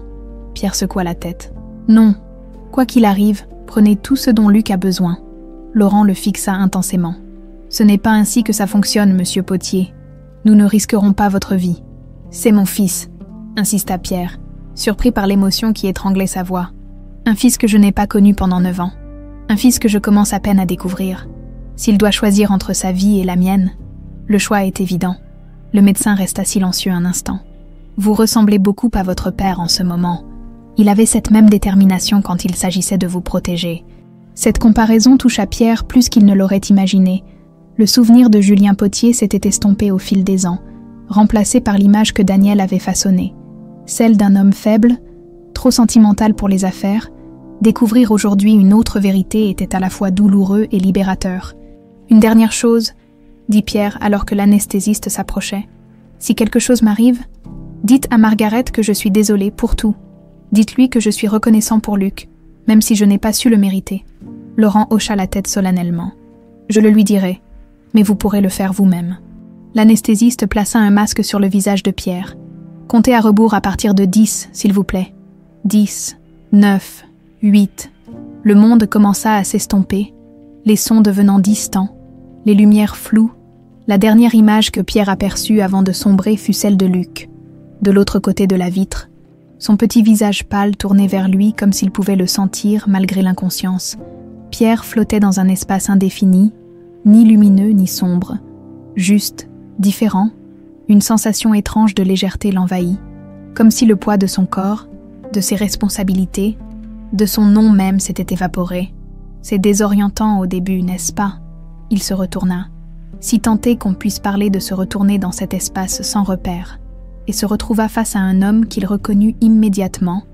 Pierre secoua la tête. Non, quoi qu'il arrive, prenez tout ce dont Luc a besoin. Laurent le fixa intensément. Ce n'est pas ainsi que ça fonctionne, monsieur Potier. Nous ne risquerons pas votre vie. C'est mon fils, insista Pierre, surpris par l'émotion qui étranglait sa voix. Un fils que je n'ai pas connu pendant 9 ans. Un fils que je commence à peine à découvrir. S'il doit choisir entre sa vie et la mienne, le choix est évident. Le médecin resta silencieux un instant. Vous ressemblez beaucoup à votre père en ce moment. Il avait cette même détermination quand il s'agissait de vous protéger. Cette comparaison toucha Pierre plus qu'il ne l'aurait imaginé. Le souvenir de Julien Potier s'était estompé au fil des ans, remplacé par l'image que Daniel avait façonnée. Celle d'un homme faible, trop sentimental pour les affaires. Découvrir aujourd'hui une autre vérité était à la fois douloureux et libérateur. « Une dernière chose » dit Pierre alors que l'anesthésiste s'approchait. « Si quelque chose m'arrive, dites à Margaret que je suis désolé pour tout. Dites-lui que je suis reconnaissant pour Luc, même si je n'ai pas su le mériter. » Laurent hocha la tête solennellement. « Je le lui dirai, mais vous pourrez le faire vous-même. » L'anesthésiste plaça un masque sur le visage de Pierre. « Comptez à rebours à partir de 10, s'il vous plaît. 10, 9, 8. » Le monde commença à s'estomper, les sons devenant distants, les lumières floues. La dernière image que Pierre aperçut avant de sombrer fut celle de Luc, de l'autre côté de la vitre, son petit visage pâle tourné vers lui comme s'il pouvait le sentir malgré l'inconscience. Pierre flottait dans un espace indéfini, ni lumineux ni sombre, juste, différent, une sensation étrange de légèreté l'envahit, comme si le poids de son corps, de ses responsabilités, de son nom même s'était évaporé. C'est désorientant au début, n'est-ce pas ? Il se retourna, si tenté qu'on puisse parler de se retourner dans cet espace sans repère, et se retrouva face à un homme qu'il reconnut immédiatement,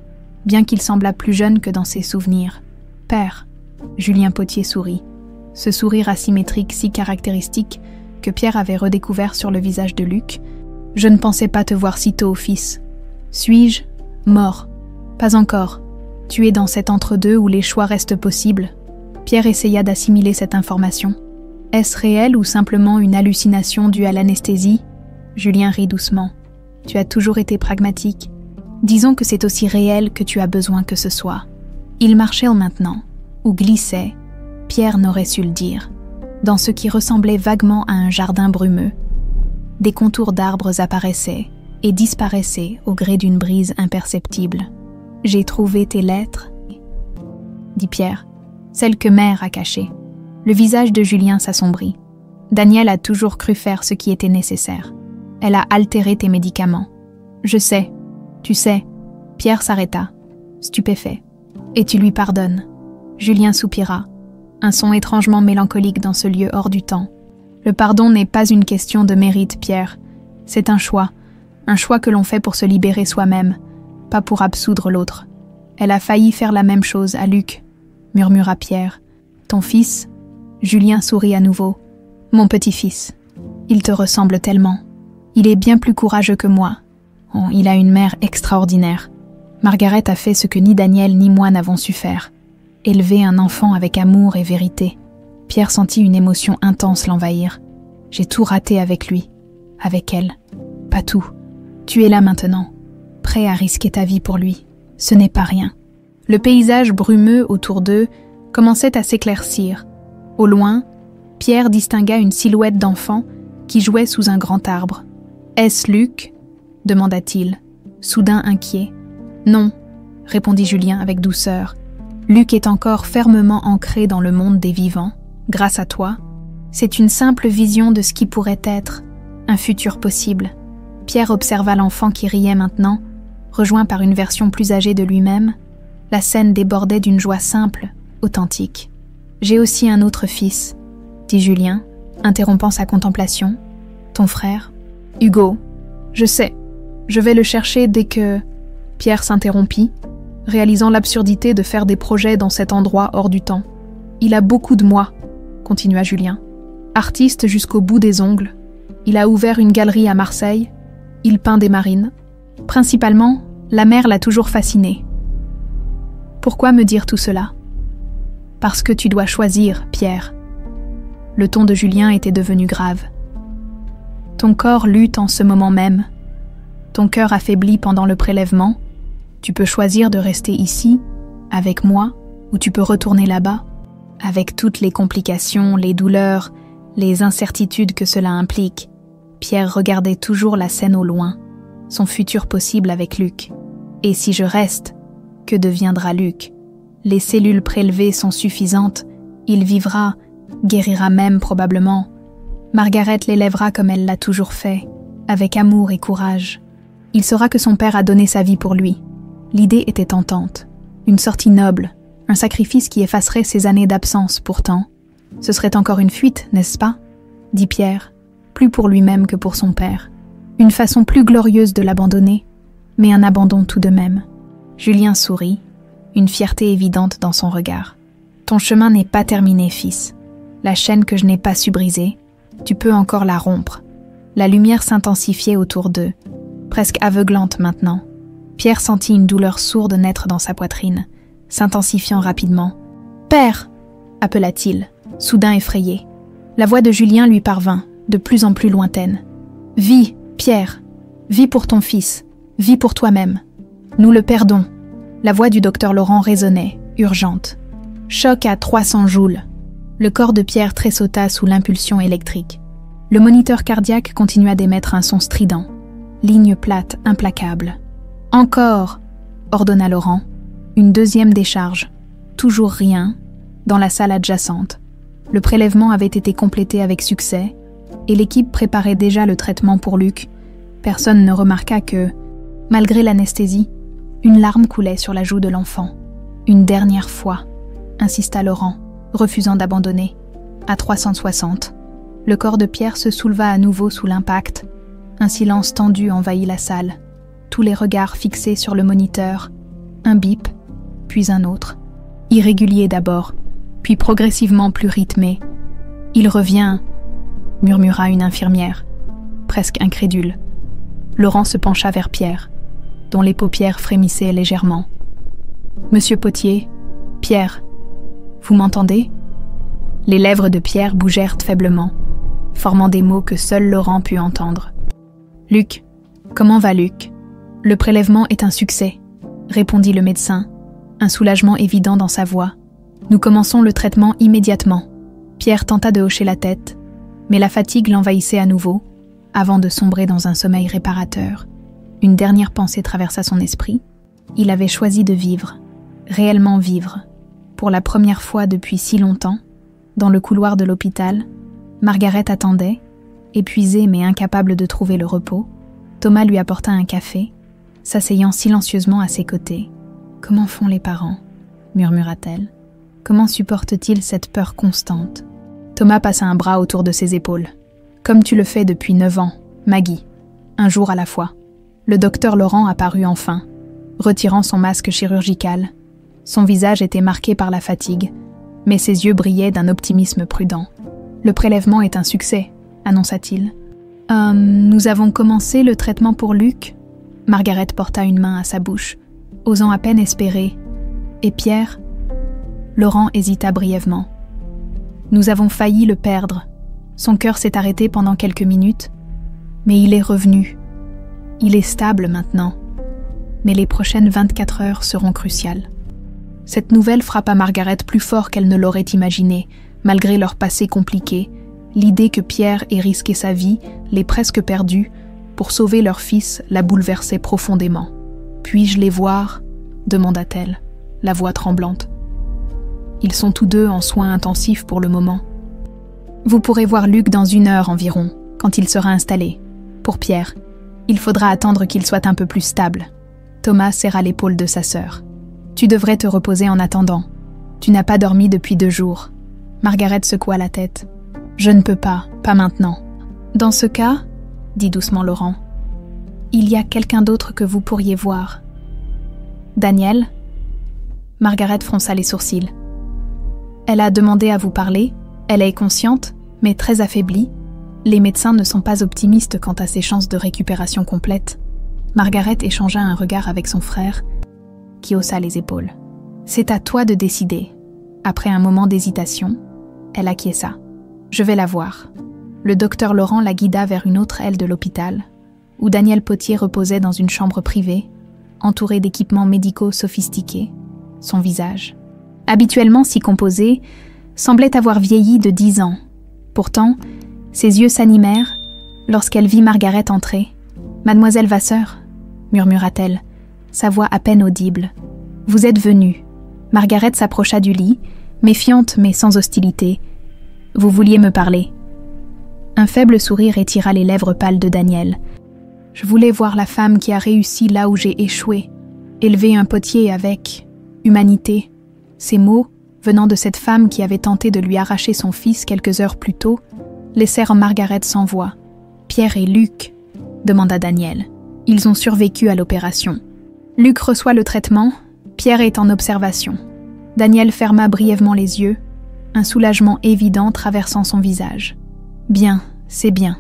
bien qu'il semblât plus jeune que dans ses souvenirs. « Père !» Julien Potier sourit, ce sourire asymétrique si caractéristique que Pierre avait redécouvert sur le visage de Luc. « Je ne pensais pas te voir si tôt, fils. Suis-je mort ? Pas encore. Tu es dans cet entre-deux où les choix restent possibles. » Pierre essaya d'assimiler cette information. Est-ce réel ou simplement une hallucination due à l'anesthésie ? Julien rit doucement. Tu as toujours été pragmatique. Disons que c'est aussi réel que tu as besoin que ce soit. Il marchait maintenant, ou glissait, Pierre n'aurait su le dire, dans ce qui ressemblait vaguement à un jardin brumeux. Des contours d'arbres apparaissaient et disparaissaient au gré d'une brise imperceptible. « J'ai trouvé tes lettres » dit Pierre, celle que mère a cachée. Le visage de Julien s'assombrit. Daniel a toujours cru faire ce qui était nécessaire. Elle a altéré tes médicaments. Je sais, tu sais. Pierre s'arrêta, stupéfait. Et tu lui pardonnes. Julien soupira, un son étrangement mélancolique dans ce lieu hors du temps. Le pardon n'est pas une question de mérite, Pierre. C'est un choix que l'on fait pour se libérer soi-même, pas pour absoudre l'autre. Elle a failli faire la même chose à Luc, murmura Pierre. Ton fils? Julien sourit à nouveau. Mon petit-fils. Il te ressemble tellement. Il est bien plus courageux que moi. Oh, il a une mère extraordinaire. Margaret a fait ce que ni Daniel ni moi n'avons su faire. Élever un enfant avec amour et vérité. Pierre sentit une émotion intense l'envahir. J'ai tout raté avec lui. Avec elle. Pas tout. Tu es là maintenant. Prêt à risquer ta vie pour lui. Ce n'est pas rien. Le paysage brumeux autour d'eux commençait à s'éclaircir. Au loin, Pierre distingua une silhouette d'enfant qui jouait sous un grand arbre. « Est-ce Luc ?» demanda-t-il, soudain inquiet. « Non », répondit Julien avec douceur. « Luc est encore fermement ancré dans le monde des vivants, grâce à toi. C'est une simple vision de ce qui pourrait être, un futur possible. » Pierre observa l'enfant qui riait maintenant, rejoint par une version plus âgée de lui-même. La scène débordait d'une joie simple, authentique. « J'ai aussi un autre fils, » dit Julien, interrompant sa contemplation. « Ton frère ?»« Hugo. Je sais. Je vais le chercher dès que... » Pierre s'interrompit, réalisant l'absurdité de faire des projets dans cet endroit hors du temps. « Il a beaucoup de moi, » continua Julien. « Artiste jusqu'au bout des ongles. Il a ouvert une galerie à Marseille. Il peint des marines. Principalement, la mer l'a toujours fasciné. Pourquoi me dire tout cela ? Parce que tu dois choisir, Pierre. » Le ton de Julien était devenu grave. Ton corps lutte en ce moment même. Ton cœur affaibli pendant le prélèvement. Tu peux choisir de rester ici, avec moi, ou tu peux retourner là-bas, avec toutes les complications, les douleurs, les incertitudes que cela implique. Pierre regardait toujours la scène au loin, son futur possible avec Luc. Et si je reste, que deviendra Luc ? Les cellules prélevées sont suffisantes, il vivra, guérira même probablement. Margaret l'élèvera comme elle l'a toujours fait, avec amour et courage. Il saura que son père a donné sa vie pour lui. L'idée était tentante, une sortie noble, un sacrifice qui effacerait ses années d'absence pourtant. Ce serait encore une fuite, n'est-ce pas ? Dit Pierre, plus pour lui-même que pour son père. Une façon plus glorieuse de l'abandonner, mais un abandon tout de même. Julien sourit, une fierté évidente dans son regard. Ton chemin n'est pas terminé, fils. La chaîne que je n'ai pas su briser, tu peux encore la rompre. La lumière s'intensifiait autour d'eux, presque aveuglante maintenant. Pierre sentit une douleur sourde naître dans sa poitrine, s'intensifiant rapidement. « Père !» appela-t-il, soudain effrayé. La voix de Julien lui parvint, de plus en plus lointaine. « Vis, Pierre, vis pour ton fils, vis pour toi-même. Nous le perdons. » La voix du docteur Laurent résonnait, urgente. Choc à 300 joules. Le corps de Pierre tressauta sous l'impulsion électrique. Le moniteur cardiaque continua d'émettre un son strident. Ligne plate, implacable. « Encore !» ordonna Laurent. Une deuxième décharge. Toujours rien, dans la salle adjacente. Le prélèvement avait été complété avec succès, et l'équipe préparait déjà le traitement pour Luc. Personne ne remarqua que, malgré l'anesthésie, une larme coulait sur la joue de l'enfant. « Une dernière fois », insista Laurent, refusant d'abandonner. À 360, le corps de Pierre se souleva à nouveau sous l'impact. Un silence tendu envahit la salle. Tous les regards fixés sur le moniteur. Un bip, puis un autre. Irrégulier d'abord, puis progressivement plus rythmé. « Il revient », murmura une infirmière, presque incrédule. Laurent se pencha vers Pierre, dont les paupières frémissaient légèrement. « Monsieur Potier, Pierre, vous m'entendez ?» Les lèvres de Pierre bougèrent faiblement, formant des mots que seul Laurent put entendre. « Luc, comment va Luc ? Le prélèvement est un succès, » répondit le médecin, un soulagement évident dans sa voix. « Nous commençons le traitement immédiatement. » Pierre tenta de hocher la tête, mais la fatigue l'envahissait à nouveau, avant de sombrer dans un sommeil réparateur. Une dernière pensée traversa son esprit. Il avait choisi de vivre, réellement vivre. Pour la première fois depuis si longtemps, dans le couloir de l'hôpital, Margaret attendait, épuisée mais incapable de trouver le repos. Thomas lui apporta un café, s'asseyant silencieusement à ses côtés. « Comment font les parents ?» murmura-t-elle. « Comment supportent-ils cette peur constante ?» Thomas passa un bras autour de ses épaules. « Comme tu le fais depuis 9 ans, Maggie, un jour à la fois. » Le docteur Laurent apparut enfin, retirant son masque chirurgical. Son visage était marqué par la fatigue, mais ses yeux brillaient d'un optimisme prudent. « Le prélèvement est un succès, » annonça-t-il. « Nous avons commencé le traitement pour Luc ?» Margaret porta une main à sa bouche, osant à peine espérer. « Et Pierre ?» Laurent hésita brièvement. « Nous avons failli le perdre. Son cœur s'est arrêté pendant quelques minutes, mais il est revenu. Il est stable maintenant, mais les prochaines 24 heures seront cruciales. » Cette nouvelle frappa Margaret plus fort qu'elle ne l'aurait imaginé, malgré leur passé compliqué. L'idée que Pierre ait risqué sa vie, l'ait presque perdue, pour sauver leur fils la bouleversait profondément. « Puis-je les voir ?» demanda-t-elle, la voix tremblante. « Ils sont tous deux en soins intensifs pour le moment. Vous pourrez voir Luc dans 1 heure environ, quand il sera installé. Pour Pierre, il faudra attendre qu'il soit un peu plus stable. » Thomas serra l'épaule de sa sœur. « Tu devrais te reposer en attendant. Tu n'as pas dormi depuis 2 jours. » Margaret secoua la tête. « Je ne peux pas maintenant. » « Dans ce cas, » dit doucement Laurent, « il y a quelqu'un d'autre que vous pourriez voir. »« Daniel ?» Margaret fronça les sourcils. « Elle a demandé à vous parler. Elle est consciente, mais très affaiblie. Les médecins ne sont pas optimistes quant à ses chances de récupération complète. » Margaret échangea un regard avec son frère, qui haussa les épaules. « C'est à toi de décider. » Après un moment d'hésitation, elle acquiesça. « Je vais la voir. » Le docteur Laurent la guida vers une autre aile de l'hôpital, où Daniel Potier reposait dans une chambre privée, entouré d'équipements médicaux sophistiqués. Son visage, habituellement si composé, semblait avoir vieilli de 10 ans. Pourtant, ses yeux s'animèrent lorsqu'elle vit Margaret entrer. « Mademoiselle Vasseur » murmura-t-elle, sa voix à peine audible. « Vous êtes venue. » Margaret s'approcha du lit, méfiante mais sans hostilité. « Vous vouliez me parler. » Un faible sourire étira les lèvres pâles de Daniel. « Je voulais voir la femme qui a réussi là où j'ai échoué, élever un potier avec humanité. » Ces mots, venant de cette femme qui avait tenté de lui arracher son fils quelques heures plus tôt, laissèrent Margaret sans voix. « Pierre et Luc ?» demanda Daniel. « Ils ont survécu à l'opération. Luc reçoit le traitement, Pierre est en observation. » Daniel ferma brièvement les yeux, un soulagement évident traversant son visage. « Bien, c'est bien. »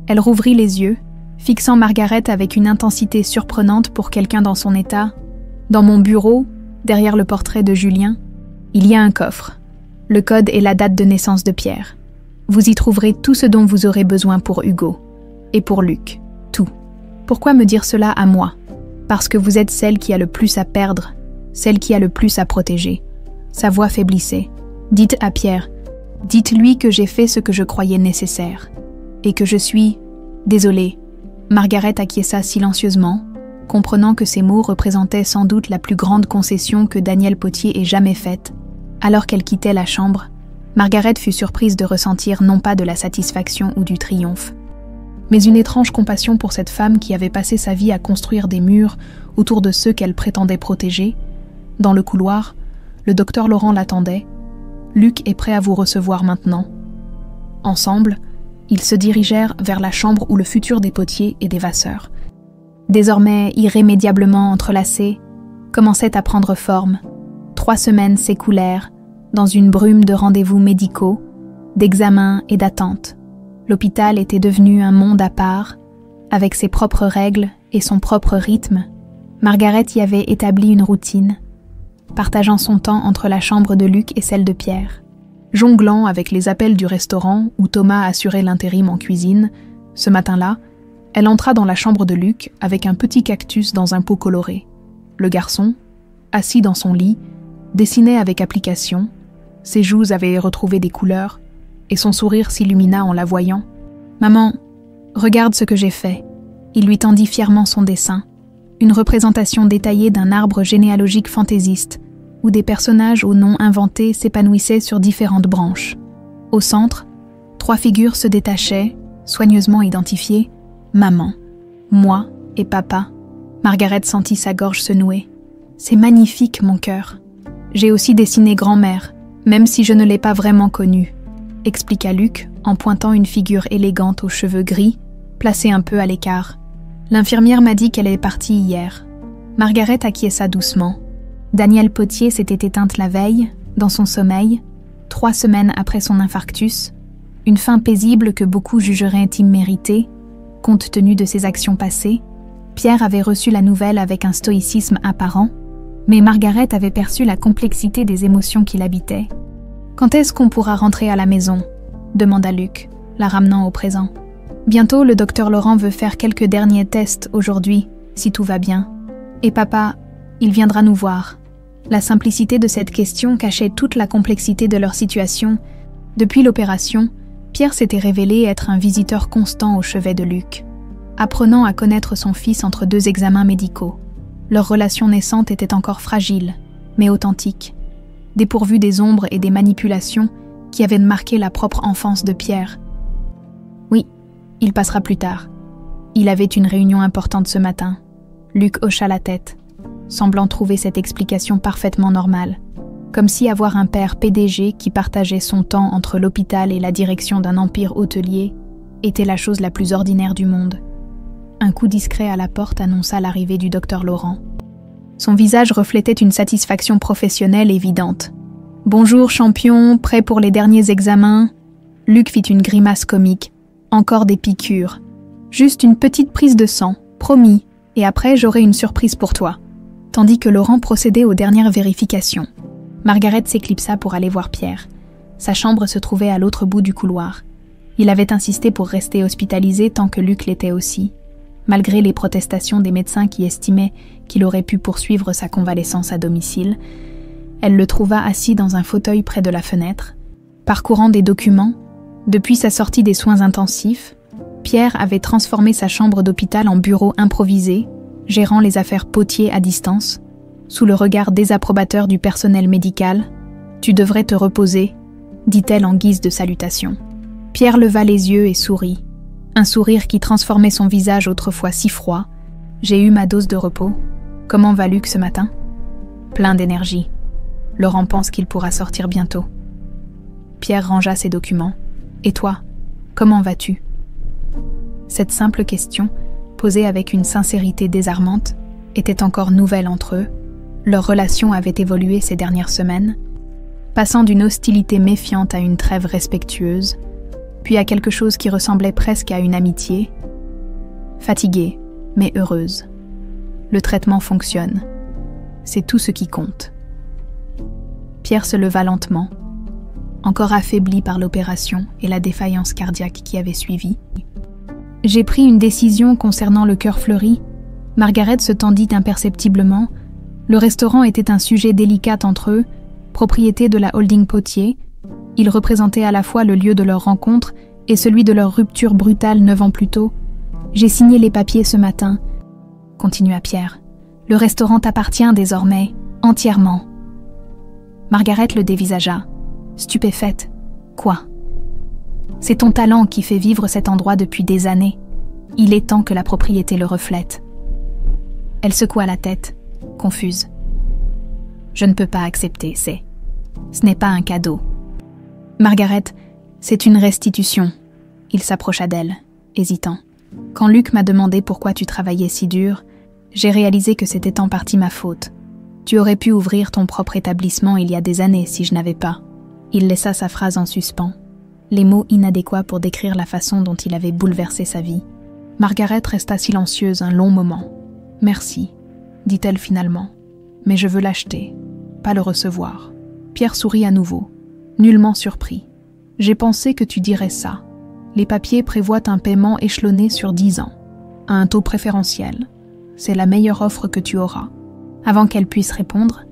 Elle rouvrit les yeux, fixant Margaret avec une intensité surprenante pour quelqu'un dans son état. « Dans mon bureau, derrière le portrait de Julien, il y a un coffre. Le code et la date de naissance de Pierre. Vous y trouverez tout ce dont vous aurez besoin pour Hugo. Et pour Luc. Tout. Pourquoi me dire cela à moi? Parce que vous êtes celle qui a le plus à perdre, celle qui a le plus à protéger. » Sa voix faiblissait. « Dites à Pierre, dites-lui que j'ai fait ce que je croyais nécessaire. Et que je suis... désolée. » Margaret acquiesça silencieusement, comprenant que ces mots représentaient sans doute la plus grande concession que Daniel Potier ait jamais faite. Alors qu'elle quittait la chambre, Margaret fut surprise de ressentir non pas de la satisfaction ou du triomphe, mais une étrange compassion pour cette femme qui avait passé sa vie à construire des murs autour de ceux qu'elle prétendait protéger. Dans le couloir, le docteur Laurent l'attendait. « Luc est prêt à vous recevoir maintenant. » Ensemble, ils se dirigèrent vers la chambre où le futur des Potier et des Vasseur, désormais irrémédiablement entrelacés, commençait à prendre forme. 3 semaines s'écoulèrent dans une brume de rendez-vous médicaux, d'examens et d'attentes. L'hôpital était devenu un monde à part, avec ses propres règles et son propre rythme. Margaret y avait établi une routine, partageant son temps entre la chambre de Luc et celle de Pierre. Jonglant avec les appels du restaurant où Thomas assurait l'intérim en cuisine, ce matin-là, elle entra dans la chambre de Luc avec un petit cactus dans un pot coloré. Le garçon, assis dans son lit, dessinait avec application. Ses joues avaient retrouvé des couleurs, et son sourire s'illumina en la voyant. « Maman, regarde ce que j'ai fait. » Il lui tendit fièrement son dessin, une représentation détaillée d'un arbre généalogique fantaisiste, où des personnages aux noms inventés s'épanouissaient sur différentes branches. Au centre, 3 figures se détachaient, soigneusement identifiées, maman, moi et papa. Margaret sentit sa gorge se nouer. C'est magnifique, mon cœur. J'ai aussi dessiné grand-mère, même si je ne l'ai pas vraiment connue, expliqua Luc en pointant une figure élégante aux cheveux gris, placée un peu à l'écart. L'infirmière m'a dit qu'elle est partie hier. Margaret acquiesça doucement. Danielle Potier s'était éteinte la veille, dans son sommeil, 3 semaines après son infarctus, une fin paisible que beaucoup jugeraient imméritée, compte tenu de ses actions passées. Pierre avait reçu la nouvelle avec un stoïcisme apparent, mais Margaret avait perçu la complexité des émotions qui l'habitaient. « Quand est-ce qu'on pourra rentrer à la maison ?» demanda Luc, la ramenant au présent. « Bientôt, le docteur Laurent veut faire quelques derniers tests aujourd'hui, si tout va bien. Et papa, il viendra nous voir. » La simplicité de cette question cachait toute la complexité de leur situation. Depuis l'opération, Pierre s'était révélé être un visiteur constant au chevet de Luc, apprenant à connaître son fils entre 2 examens médicaux. Leur relation naissante était encore fragile, mais authentique, dépourvue des ombres et des manipulations qui avaient marqué la propre enfance de Pierre. Oui, il passera plus tard. Il avait une réunion importante ce matin. Luc hocha la tête, semblant trouver cette explication parfaitement normale, comme si avoir un père PDG qui partageait son temps entre l'hôpital et la direction d'un empire hôtelier était la chose la plus ordinaire du monde. Un coup discret à la porte annonça l'arrivée du docteur Laurent. Son visage reflétait une satisfaction professionnelle évidente. « Bonjour, champion, prêt pour les derniers examens ?» Luc fit une grimace comique. « Encore des piqûres. Juste une petite prise de sang, promis, et après j'aurai une surprise pour toi. » Tandis que Laurent procédait aux dernières vérifications. Margaret s'éclipsa pour aller voir Pierre. Sa chambre se trouvait à l'autre bout du couloir. Il avait insisté pour rester hospitalisé tant que Luc l'était aussi, malgré les protestations des médecins qui estimaient qu'il aurait pu poursuivre sa convalescence à domicile. Elle le trouva assis dans un fauteuil près de la fenêtre, parcourant des documents. Depuis sa sortie des soins intensifs, Pierre avait transformé sa chambre d'hôpital en bureau improvisé, gérant les affaires Potier à distance, sous le regard désapprobateur du personnel médical. « Tu devrais te reposer », dit-elle en guise de salutation. Pierre leva les yeux et sourit. Un sourire qui transformait son visage autrefois si froid. « J'ai eu ma dose de repos. Comment va Luc ce matin ?»« Plein d'énergie. Laurent pense qu'il pourra sortir bientôt. » Pierre rangea ses documents. « Et toi, comment vas-tu ?» Cette simple question, posée avec une sincérité désarmante, était encore nouvelle entre eux. Leur relation avait évolué ces dernières semaines, passant d'une hostilité méfiante à une trêve respectueuse, puis à quelque chose qui ressemblait presque à une amitié. Fatiguée, mais heureuse. Le traitement fonctionne. C'est tout ce qui compte. Pierre se leva lentement, encore affaibli par l'opération et la défaillance cardiaque qui avait suivi. « J'ai pris une décision concernant le cœur fleuri. » Margaret se tendit imperceptiblement. Le restaurant était un sujet délicat entre eux, propriété de la holding Potier. Il représentait à la fois le lieu de leur rencontre et celui de leur rupture brutale 9 ans plus tôt. « J'ai signé les papiers ce matin, » continua Pierre. « Le restaurant t'appartient désormais, entièrement. » Margaret le dévisagea, stupéfaite. « Quoi ? C'est ton talent qui fait vivre cet endroit depuis des années. Il est temps que la propriété le reflète. » Elle secoua la tête, confuse. « Je ne peux pas accepter, ce n'est pas un cadeau. » « Margaret, c'est une restitution. » Il s'approcha d'elle, hésitant. « Quand Luc m'a demandé pourquoi tu travaillais si dur, j'ai réalisé que c'était en partie ma faute. Tu aurais pu ouvrir ton propre établissement il y a des années si je n'avais pas. » Il laissa sa phrase en suspens, les mots inadéquats pour décrire la façon dont il avait bouleversé sa vie. Margaret resta silencieuse un long moment. « Merci, » dit-elle finalement, « mais je veux l'acheter, pas le recevoir. » Pierre sourit à nouveau, nullement surpris. « J'ai pensé que tu dirais ça. Les papiers prévoient un paiement échelonné sur 10 ans, à un taux préférentiel. C'est la meilleure offre que tu auras. » Avant qu'elle puisse répondre,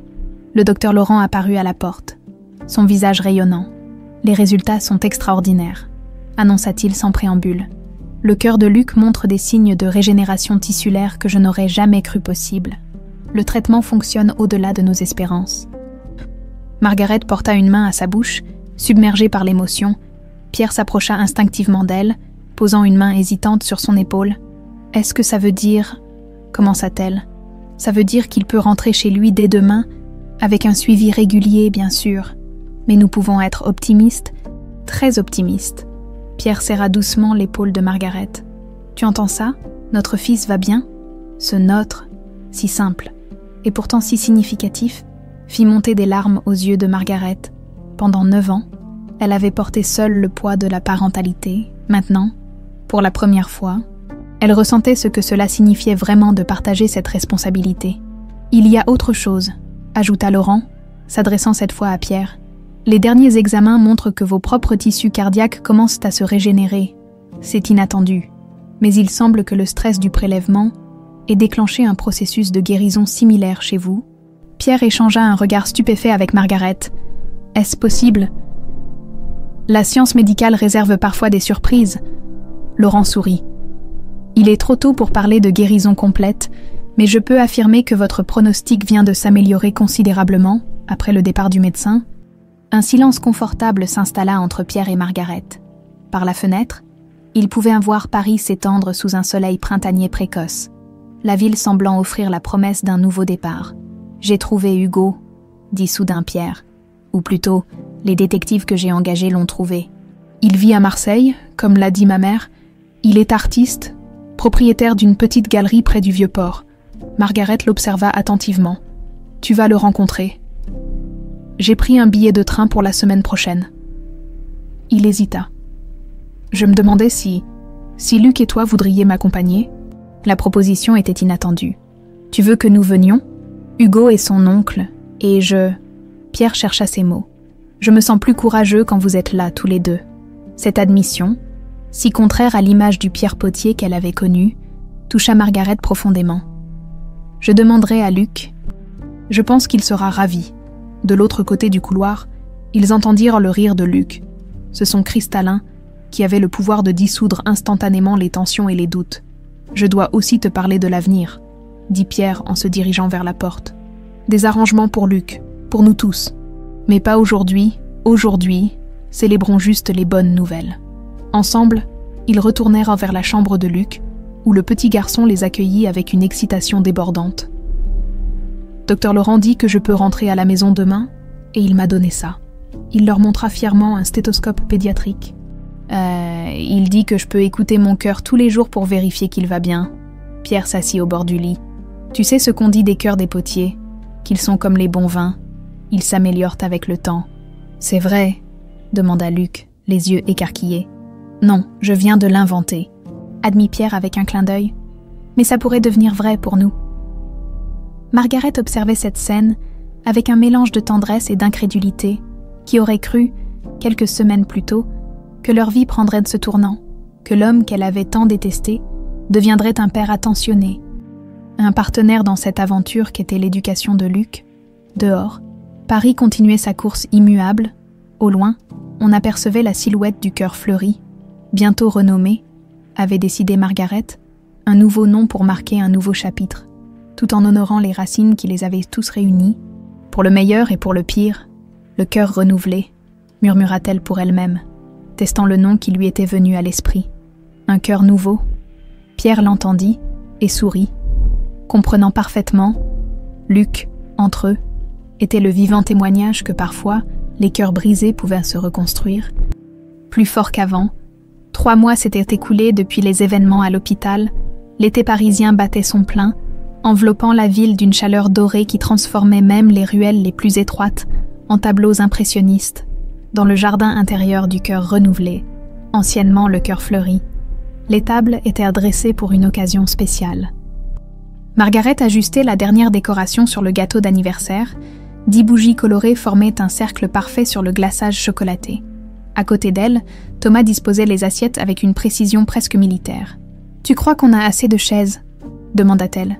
le docteur Laurent apparut à la porte, son visage rayonnant. « Les résultats sont extraordinaires », annonça-t-il sans préambule. « Le cœur de Luc montre des signes de régénération tissulaire que je n'aurais jamais cru possible. Le traitement fonctionne au-delà de nos espérances. Margaret porta une main à sa bouche, submergée par l'émotion. Pierre s'approcha instinctivement d'elle, posant une main hésitante sur son épaule. « Est-ce que ça veut dire… » commença-t-elle. « Ça veut dire qu'il peut rentrer chez lui dès demain, avec un suivi régulier, bien sûr. Mais nous pouvons être optimistes, très optimistes. » Pierre serra doucement l'épaule de Margaret. « Tu entends ça? Notre fils va bien ?» Ce « notre », si simple, et pourtant si significatif, fit monter des larmes aux yeux de Margaret. Pendant 9 ans, elle avait porté seule le poids de la parentalité. Maintenant, pour la première fois, elle ressentait ce que cela signifiait vraiment de partager cette responsabilité. « Il y a autre chose », ajouta Laurent, s'adressant cette fois à Pierre. « Les derniers examens montrent que vos propres tissus cardiaques commencent à se régénérer. C'est inattendu, mais il semble que le stress du prélèvement ait déclenché un processus de guérison similaire chez vous. » Pierre échangea un regard stupéfait avec Margaret. « Est-ce possible ? » La science médicale réserve parfois des surprises. Laurent sourit. « Il est trop tôt pour parler de guérison complète, mais je peux affirmer que votre pronostic vient de s'améliorer considérablement après le départ du médecin. » Un silence confortable s'installa entre Pierre et Margaret. Par la fenêtre, ils pouvaient voir Paris s'étendre sous un soleil printanier précoce, la ville semblant offrir la promesse d'un nouveau départ. « J'ai trouvé Hugo », dit soudain Pierre. Ou plutôt, les détectives que j'ai engagés l'ont trouvé. Il vit à Marseille, comme l'a dit ma mère. Il est artiste, propriétaire d'une petite galerie près du Vieux-Port. Margaret l'observa attentivement. « Tu vas le rencontrer. » J'ai pris un billet de train pour la semaine prochaine. Il hésita. Je me demandais si Luc et toi voudriez m'accompagner. La proposition était inattendue. « Tu veux que nous venions ? Hugo est son oncle, et je… » Pierre chercha ses mots. « Je me sens plus courageux quand vous êtes là, tous les deux. » Cette admission, si contraire à l'image du Pierre Potier qu'elle avait connu, toucha Margaret profondément. « Je demanderai à Luc. Je pense qu'il sera ravi. » De l'autre côté du couloir, ils entendirent le rire de Luc. Ce son cristallin qui avait le pouvoir de dissoudre instantanément les tensions et les doutes. « Je dois aussi te parler de l'avenir, » dit Pierre en se dirigeant vers la porte. « Des arrangements pour Luc, pour nous tous. Mais pas aujourd'hui, célébrons juste les bonnes nouvelles. » Ensemble, ils retournèrent vers la chambre de Luc, où le petit garçon les accueillit avec une excitation débordante. « Docteur Laurent dit que je peux rentrer à la maison demain, et il m'a donné ça. » Il leur montra fièrement un stéthoscope pédiatrique. Il dit que je peux écouter mon cœur tous les jours pour vérifier qu'il va bien. » Pierre s'assit au bord du lit. « Tu sais ce qu'on dit des cœurs des potiers, qu'ils sont comme les bons vins. Ils s'améliorent avec le temps. »« C'est vrai ?» demanda Luc, les yeux écarquillés. « Non, je viens de l'inventer. » admit Pierre avec un clin d'œil. « Mais ça pourrait devenir vrai pour nous. » Margaret observait cette scène avec un mélange de tendresse et d'incrédulité, qui aurait cru, quelques semaines plus tôt, que leur vie prendrait ce tournant, que l'homme qu'elle avait tant détesté deviendrait un père attentionné, un partenaire dans cette aventure qu'était l'éducation de Luc. Dehors, Paris continuait sa course immuable. Au loin, on apercevait la silhouette du cœur fleuri, bientôt renommé, avait décidé Margaret, un nouveau nom pour marquer un nouveau chapitre, tout en honorant les racines qui les avaient tous réunis. Pour le meilleur et pour le pire, le cœur renouvelé, murmura-t-elle pour elle-même, testant le nom qui lui était venu à l'esprit. Un cœur nouveau. Pierre l'entendit et sourit, comprenant parfaitement. Luc, entre eux, était le vivant témoignage que parfois les cœurs brisés pouvaient se reconstruire. Plus fort qu'avant, 3 mois s'étaient écoulés depuis les événements à l'hôpital. L'été parisien battait son plein, enveloppant la ville d'une chaleur dorée qui transformait même les ruelles les plus étroites en tableaux impressionnistes, dans le jardin intérieur du cœur renouvelé, anciennement le cœur fleuri. Les tables étaient adressées pour une occasion spéciale. Margaret ajustait la dernière décoration sur le gâteau d'anniversaire. 10 bougies colorées formaient un cercle parfait sur le glaçage chocolaté. À côté d'elle, Thomas disposait les assiettes avec une précision presque militaire. « Tu crois qu'on a assez de chaises ?» demanda-t-elle,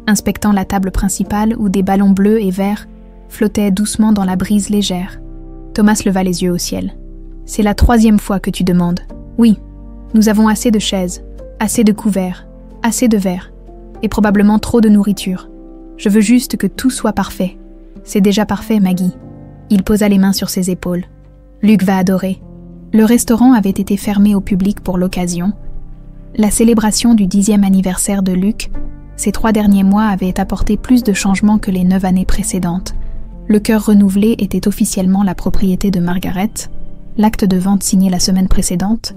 inspectant la table principale où des ballons bleus et verts flottaient doucement dans la brise légère. Thomas leva les yeux au ciel. « C'est la 3e fois que tu demandes. Oui, nous avons assez de chaises, assez de couverts, assez de verres, et probablement trop de nourriture. Je veux juste que tout soit parfait. C'est déjà parfait, Maggie. » Il posa les mains sur ses épaules. Luc va adorer. Le restaurant avait été fermé au public pour l'occasion. La célébration du 10e anniversaire de Luc, ces 3 derniers mois avaient apporté plus de changements que les 9 années précédentes. Le cœur renouvelé était officiellement la propriété de Margaret, l'acte de vente signé la semaine précédente.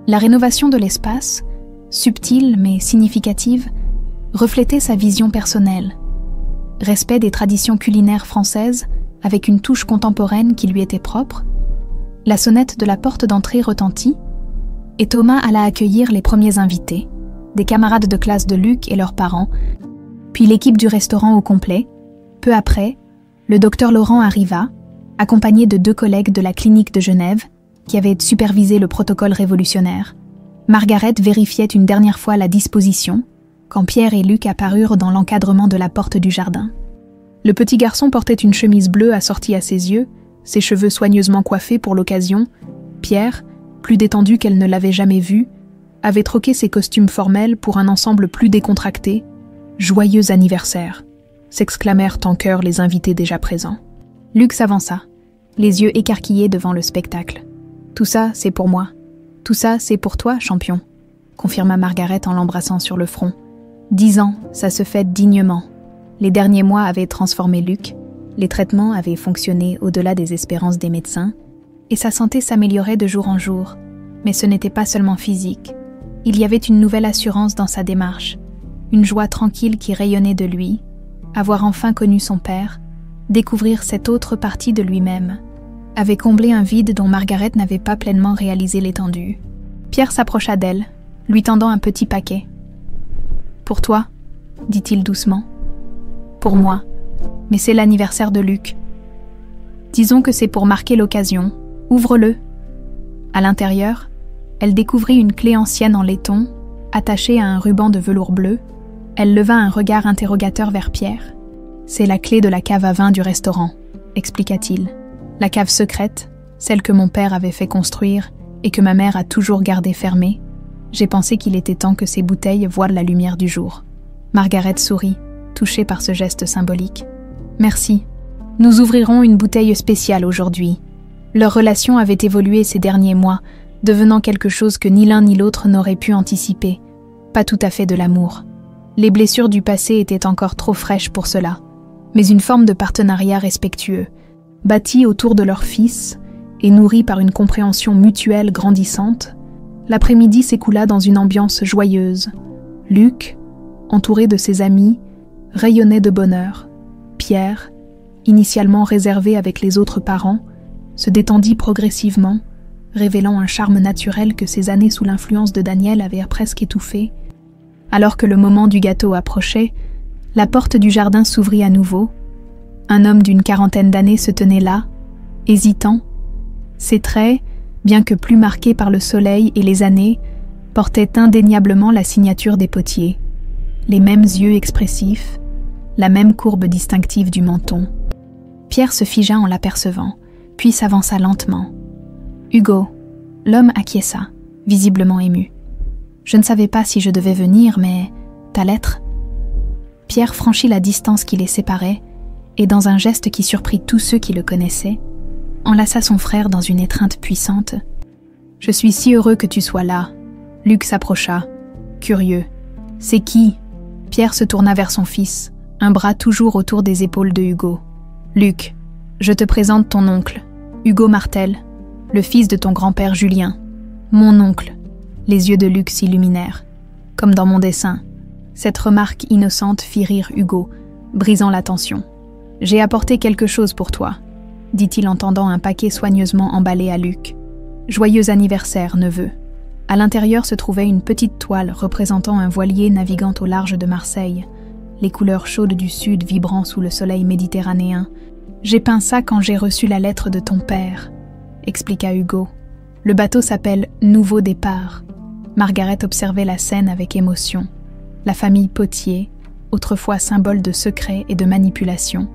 La rénovation de l'espace, subtile mais significative, reflétait sa vision personnelle. Respect des traditions culinaires françaises, avec une touche contemporaine qui lui était propre. La sonnette de la porte d'entrée retentit, et Thomas alla accueillir les premiers invités, des camarades de classe de Luc et leurs parents, puis l'équipe du restaurant au complet. Peu après, le docteur Laurent arriva, accompagné de 2 collègues de la clinique de Genève, qui avaient supervisé le protocole révolutionnaire. Margaret vérifiait une dernière fois la disposition, quand Pierre et Luc apparurent dans l'encadrement de la porte du jardin. Le petit garçon portait une chemise bleue assortie à ses yeux, ses cheveux soigneusement coiffés pour l'occasion. Pierre, plus détendu qu'elle ne l'avait jamais vu, avait troqué ses costumes formels pour un ensemble plus décontracté. « Joyeux anniversaire !» s'exclamèrent en chœur les invités déjà présents. Luc s'avança, les yeux écarquillés devant le spectacle. « Tout ça, c'est pour moi. Tout ça, c'est pour toi, champion », confirma Margaret en l'embrassant sur le front. 10 ans, ça se fait dignement. Les derniers mois avaient transformé Luc, les traitements avaient fonctionné au-delà des espérances des médecins, et sa santé s'améliorait de jour en jour. Mais ce n'était pas seulement physique. Il y avait une nouvelle assurance dans sa démarche, une joie tranquille qui rayonnait de lui, avoir enfin connu son père, découvrir cette autre partie de lui-même, avait comblé un vide dont Margaret n'avait pas pleinement réalisé l'étendue. Pierre s'approcha d'elle, lui tendant un petit paquet. « Pour toi », dit-il doucement. « Pour moi, mais c'est l'anniversaire de Luc. Disons que c'est pour marquer l'occasion. Ouvre-le. » À l'intérieur, elle découvrit une clé ancienne en laiton, attachée à un ruban de velours bleu. Elle leva un regard interrogateur vers Pierre. « C'est la clé de la cave à vin du restaurant », expliqua-t-il. « La cave secrète, celle que mon père avait fait construire et que ma mère a toujours gardée fermée. J'ai pensé qu'il était temps que ces bouteilles voient la lumière du jour. » Margaret sourit, touchée par ce geste symbolique. « Merci. Nous ouvrirons une bouteille spéciale aujourd'hui. » Leur relation avait évolué ces derniers mois, devenant quelque chose que ni l'un ni l'autre n'aurait pu anticiper. Pas tout à fait de l'amour. Les blessures du passé étaient encore trop fraîches pour cela, mais une forme de partenariat respectueux, bâti autour de leur fils et nourri par une compréhension mutuelle grandissante. L'après-midi s'écoula dans une ambiance joyeuse. Luc, entouré de ses amis, rayonnait de bonheur. Pierre, initialement réservé avec les autres parents, se détendit progressivement, révélant un charme naturel que ces années sous l'influence de Daniel avaient presque étouffé. Alors que le moment du gâteau approchait, la porte du jardin s'ouvrit à nouveau. Un homme d'une 40aine d'années se tenait là, hésitant. Ses traits, bien que plus marqués par le soleil et les années, portaient indéniablement la signature des potiers. Les mêmes yeux expressifs, la même courbe distinctive du menton. Pierre se figea en l'apercevant, puis s'avança lentement. « Hugo », l'homme acquiesça, visiblement ému. « Je ne savais pas si je devais venir, mais... ta lettre ?» Pierre franchit la distance qui les séparait, et dans un geste qui surprit tous ceux qui le connaissaient, enlaça son frère dans une étreinte puissante. « Je suis si heureux que tu sois là. » Luc s'approcha, curieux. « C'est qui ?» Pierre se tourna vers son fils, un bras toujours autour des épaules de Hugo. « Luc, je te présente ton oncle, Hugo Martel, le fils de ton grand-père Julien. Mon oncle. » Les yeux de Luc s'illuminèrent. « Comme dans mon dessin. » Cette remarque innocente fit rire Hugo, brisant la tension. « J'ai apporté quelque chose pour toi, » dit-il en tendant un paquet soigneusement emballé à Luc. « Joyeux anniversaire, neveu. » À l'intérieur se trouvait une petite toile représentant un voilier naviguant au large de Marseille, les couleurs chaudes du sud vibrant sous le soleil méditerranéen. « J'ai peint ça quand j'ai reçu la lettre de ton père, » expliqua Hugo. « Le bateau s'appelle « Nouveau départ ». Margaret observait la scène avec émotion. La famille Potier, autrefois symbole de secret et de manipulation,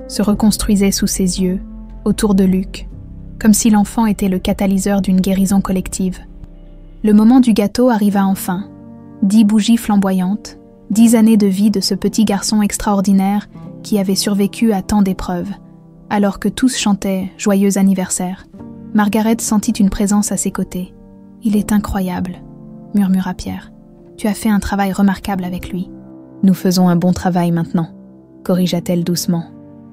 se reconstruisait sous ses yeux, autour de Luc, comme si l'enfant était le catalyseur d'une guérison collective. Le moment du gâteau arriva enfin. 10 bougies flamboyantes, 10 années de vie de ce petit garçon extraordinaire qui avait survécu à tant d'épreuves. Alors que tous chantaient « Joyeux anniversaire », Margaret sentit une présence à ses côtés. « Il est incroyable », murmura Pierre. « Tu as fait un travail remarquable avec lui. »« Nous faisons un bon travail maintenant », corrigea-t-elle doucement.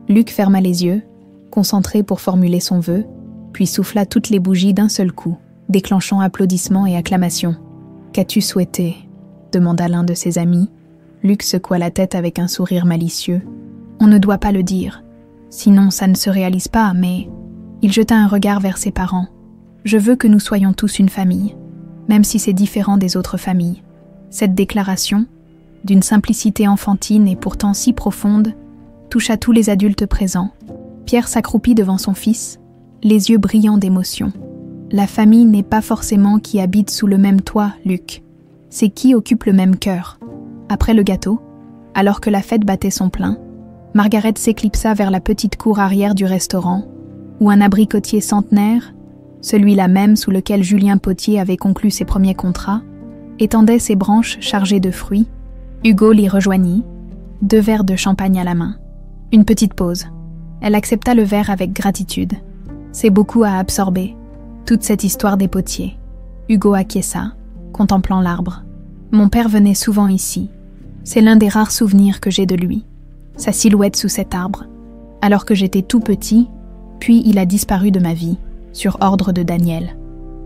Luc ferma les yeux, concentré pour formuler son vœu, puis souffla toutes les bougies d'un seul coup, déclenchant applaudissements et acclamations. « Qu'as-tu souhaité ?» demanda l'un de ses amis. Luc secoua la tête avec un sourire malicieux. « On ne doit pas le dire. Sinon, ça ne se réalise pas, mais... » Il jeta un regard vers ses parents. « Je veux que nous soyons tous une famille, même si c'est différent des autres familles. » Cette déclaration, d'une simplicité enfantine et pourtant si profonde, toucha tous les adultes présents. Pierre s'accroupit devant son fils, les yeux brillants d'émotion. « La famille n'est pas forcément qui habite sous le même toit, Luc. C'est qui occupe le même cœur. » Après le gâteau, alors que la fête battait son plein, Margaret s'éclipsa vers la petite cour arrière du restaurant, où un abricotier centenaire, celui-là même sous lequel Julien Potier avait conclu ses premiers contrats, étendait ses branches chargées de fruits. Hugo l'y rejoignit, 2 verres de champagne à la main. Une petite pause. Elle accepta le verre avec gratitude. C'est beaucoup à absorber, toute cette histoire des potiers. Hugo acquiesça, contemplant l'arbre. Mon père venait souvent ici. C'est l'un des rares souvenirs que j'ai de lui. Sa silhouette sous cet arbre, alors que j'étais tout petit, puis il a disparu de ma vie, sur ordre de Daniel.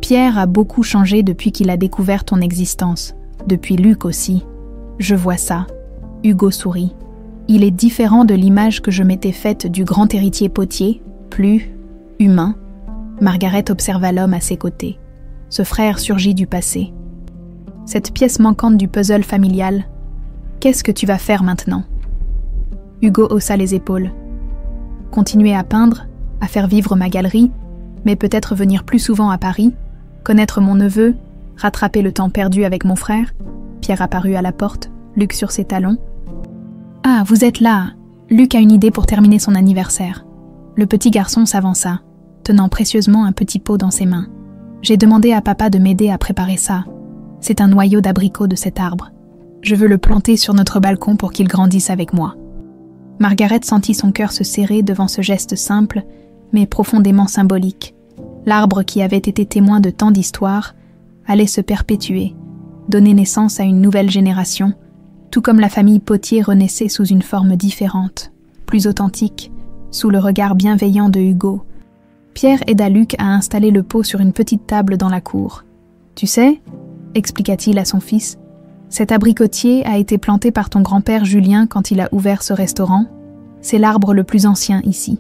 Pierre a beaucoup changé depuis qu'il a découvert ton existence, depuis Luc aussi. Je vois ça. Hugo sourit. Il est différent de l'image que je m'étais faite du grand héritier Potier, plus humain. Margaret observa l'homme à ses côtés. Ce frère surgit du passé. Cette pièce manquante du puzzle familial, qu'est-ce que tu vas faire maintenant ? Hugo haussa les épaules. Continuer à peindre, à faire vivre ma galerie, mais peut-être venir plus souvent à Paris, connaître mon neveu, rattraper le temps perdu avec mon frère. Pierre apparut à la porte, Luc sur ses talons. « Ah, vous êtes là !» Luc a une idée pour terminer son anniversaire. Le petit garçon s'avança, tenant précieusement un petit pot dans ses mains. « J'ai demandé à papa de m'aider à préparer ça. C'est un noyau d'abricot de cet arbre. Je veux le planter sur notre balcon pour qu'il grandisse avec moi. » Margaret sentit son cœur se serrer devant ce geste simple, mais profondément symbolique. L'arbre qui avait été témoin de tant d'histoires allait se perpétuer, donner naissance à une nouvelle génération, tout comme la famille Potier renaissait sous une forme différente, plus authentique, sous le regard bienveillant de Hugo. Pierre aida Luc à installer le pot sur une petite table dans la cour. « Tu sais, » expliqua-t-il à son fils, « cet abricotier a été planté par ton grand-père Julien quand il a ouvert ce restaurant. C'est l'arbre le plus ancien ici.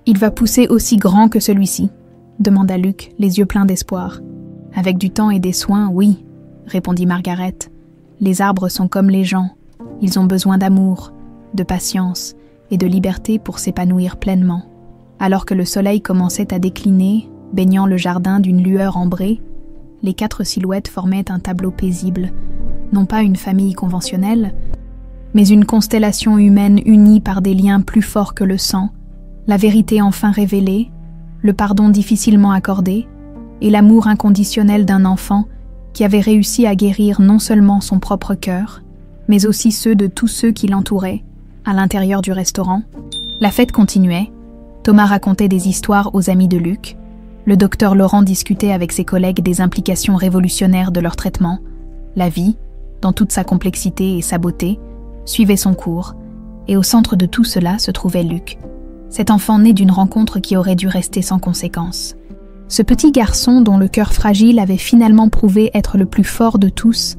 Il va pousser aussi grand que celui-ci ?» demanda Luc, les yeux pleins d'espoir. « Avec du temps et des soins, oui, » répondit Margaret. « Les arbres sont comme les gens. Ils ont besoin d'amour, de patience et de liberté pour s'épanouir pleinement. » Alors que le soleil commençait à décliner, baignant le jardin d'une lueur ambrée, les 4 silhouettes formaient un tableau paisible, non pas une famille conventionnelle, mais une constellation humaine unie par des liens plus forts que le sang, la vérité enfin révélée, le pardon difficilement accordé, et l'amour inconditionnel d'un enfant qui avait réussi à guérir non seulement son propre cœur, mais aussi ceux de tous ceux qui l'entouraient, à l'intérieur du restaurant. La fête continuait, Thomas racontait des histoires aux amis de Luc, le docteur Laurent discutait avec ses collègues des implications révolutionnaires de leur traitement, la vie, dans toute sa complexité et sa beauté, suivait son cours, et au centre de tout cela se trouvait Luc, cet enfant né d'une rencontre qui aurait dû rester sans conséquence. Ce petit garçon dont le cœur fragile avait finalement prouvé être le plus fort de tous,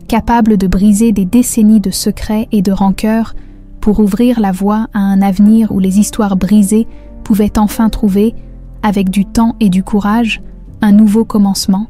capable de briser des décennies de secrets et de rancœurs pour ouvrir la voie à un avenir où les histoires brisées pouvaient enfin trouver, avec du temps et du courage, un nouveau commencement,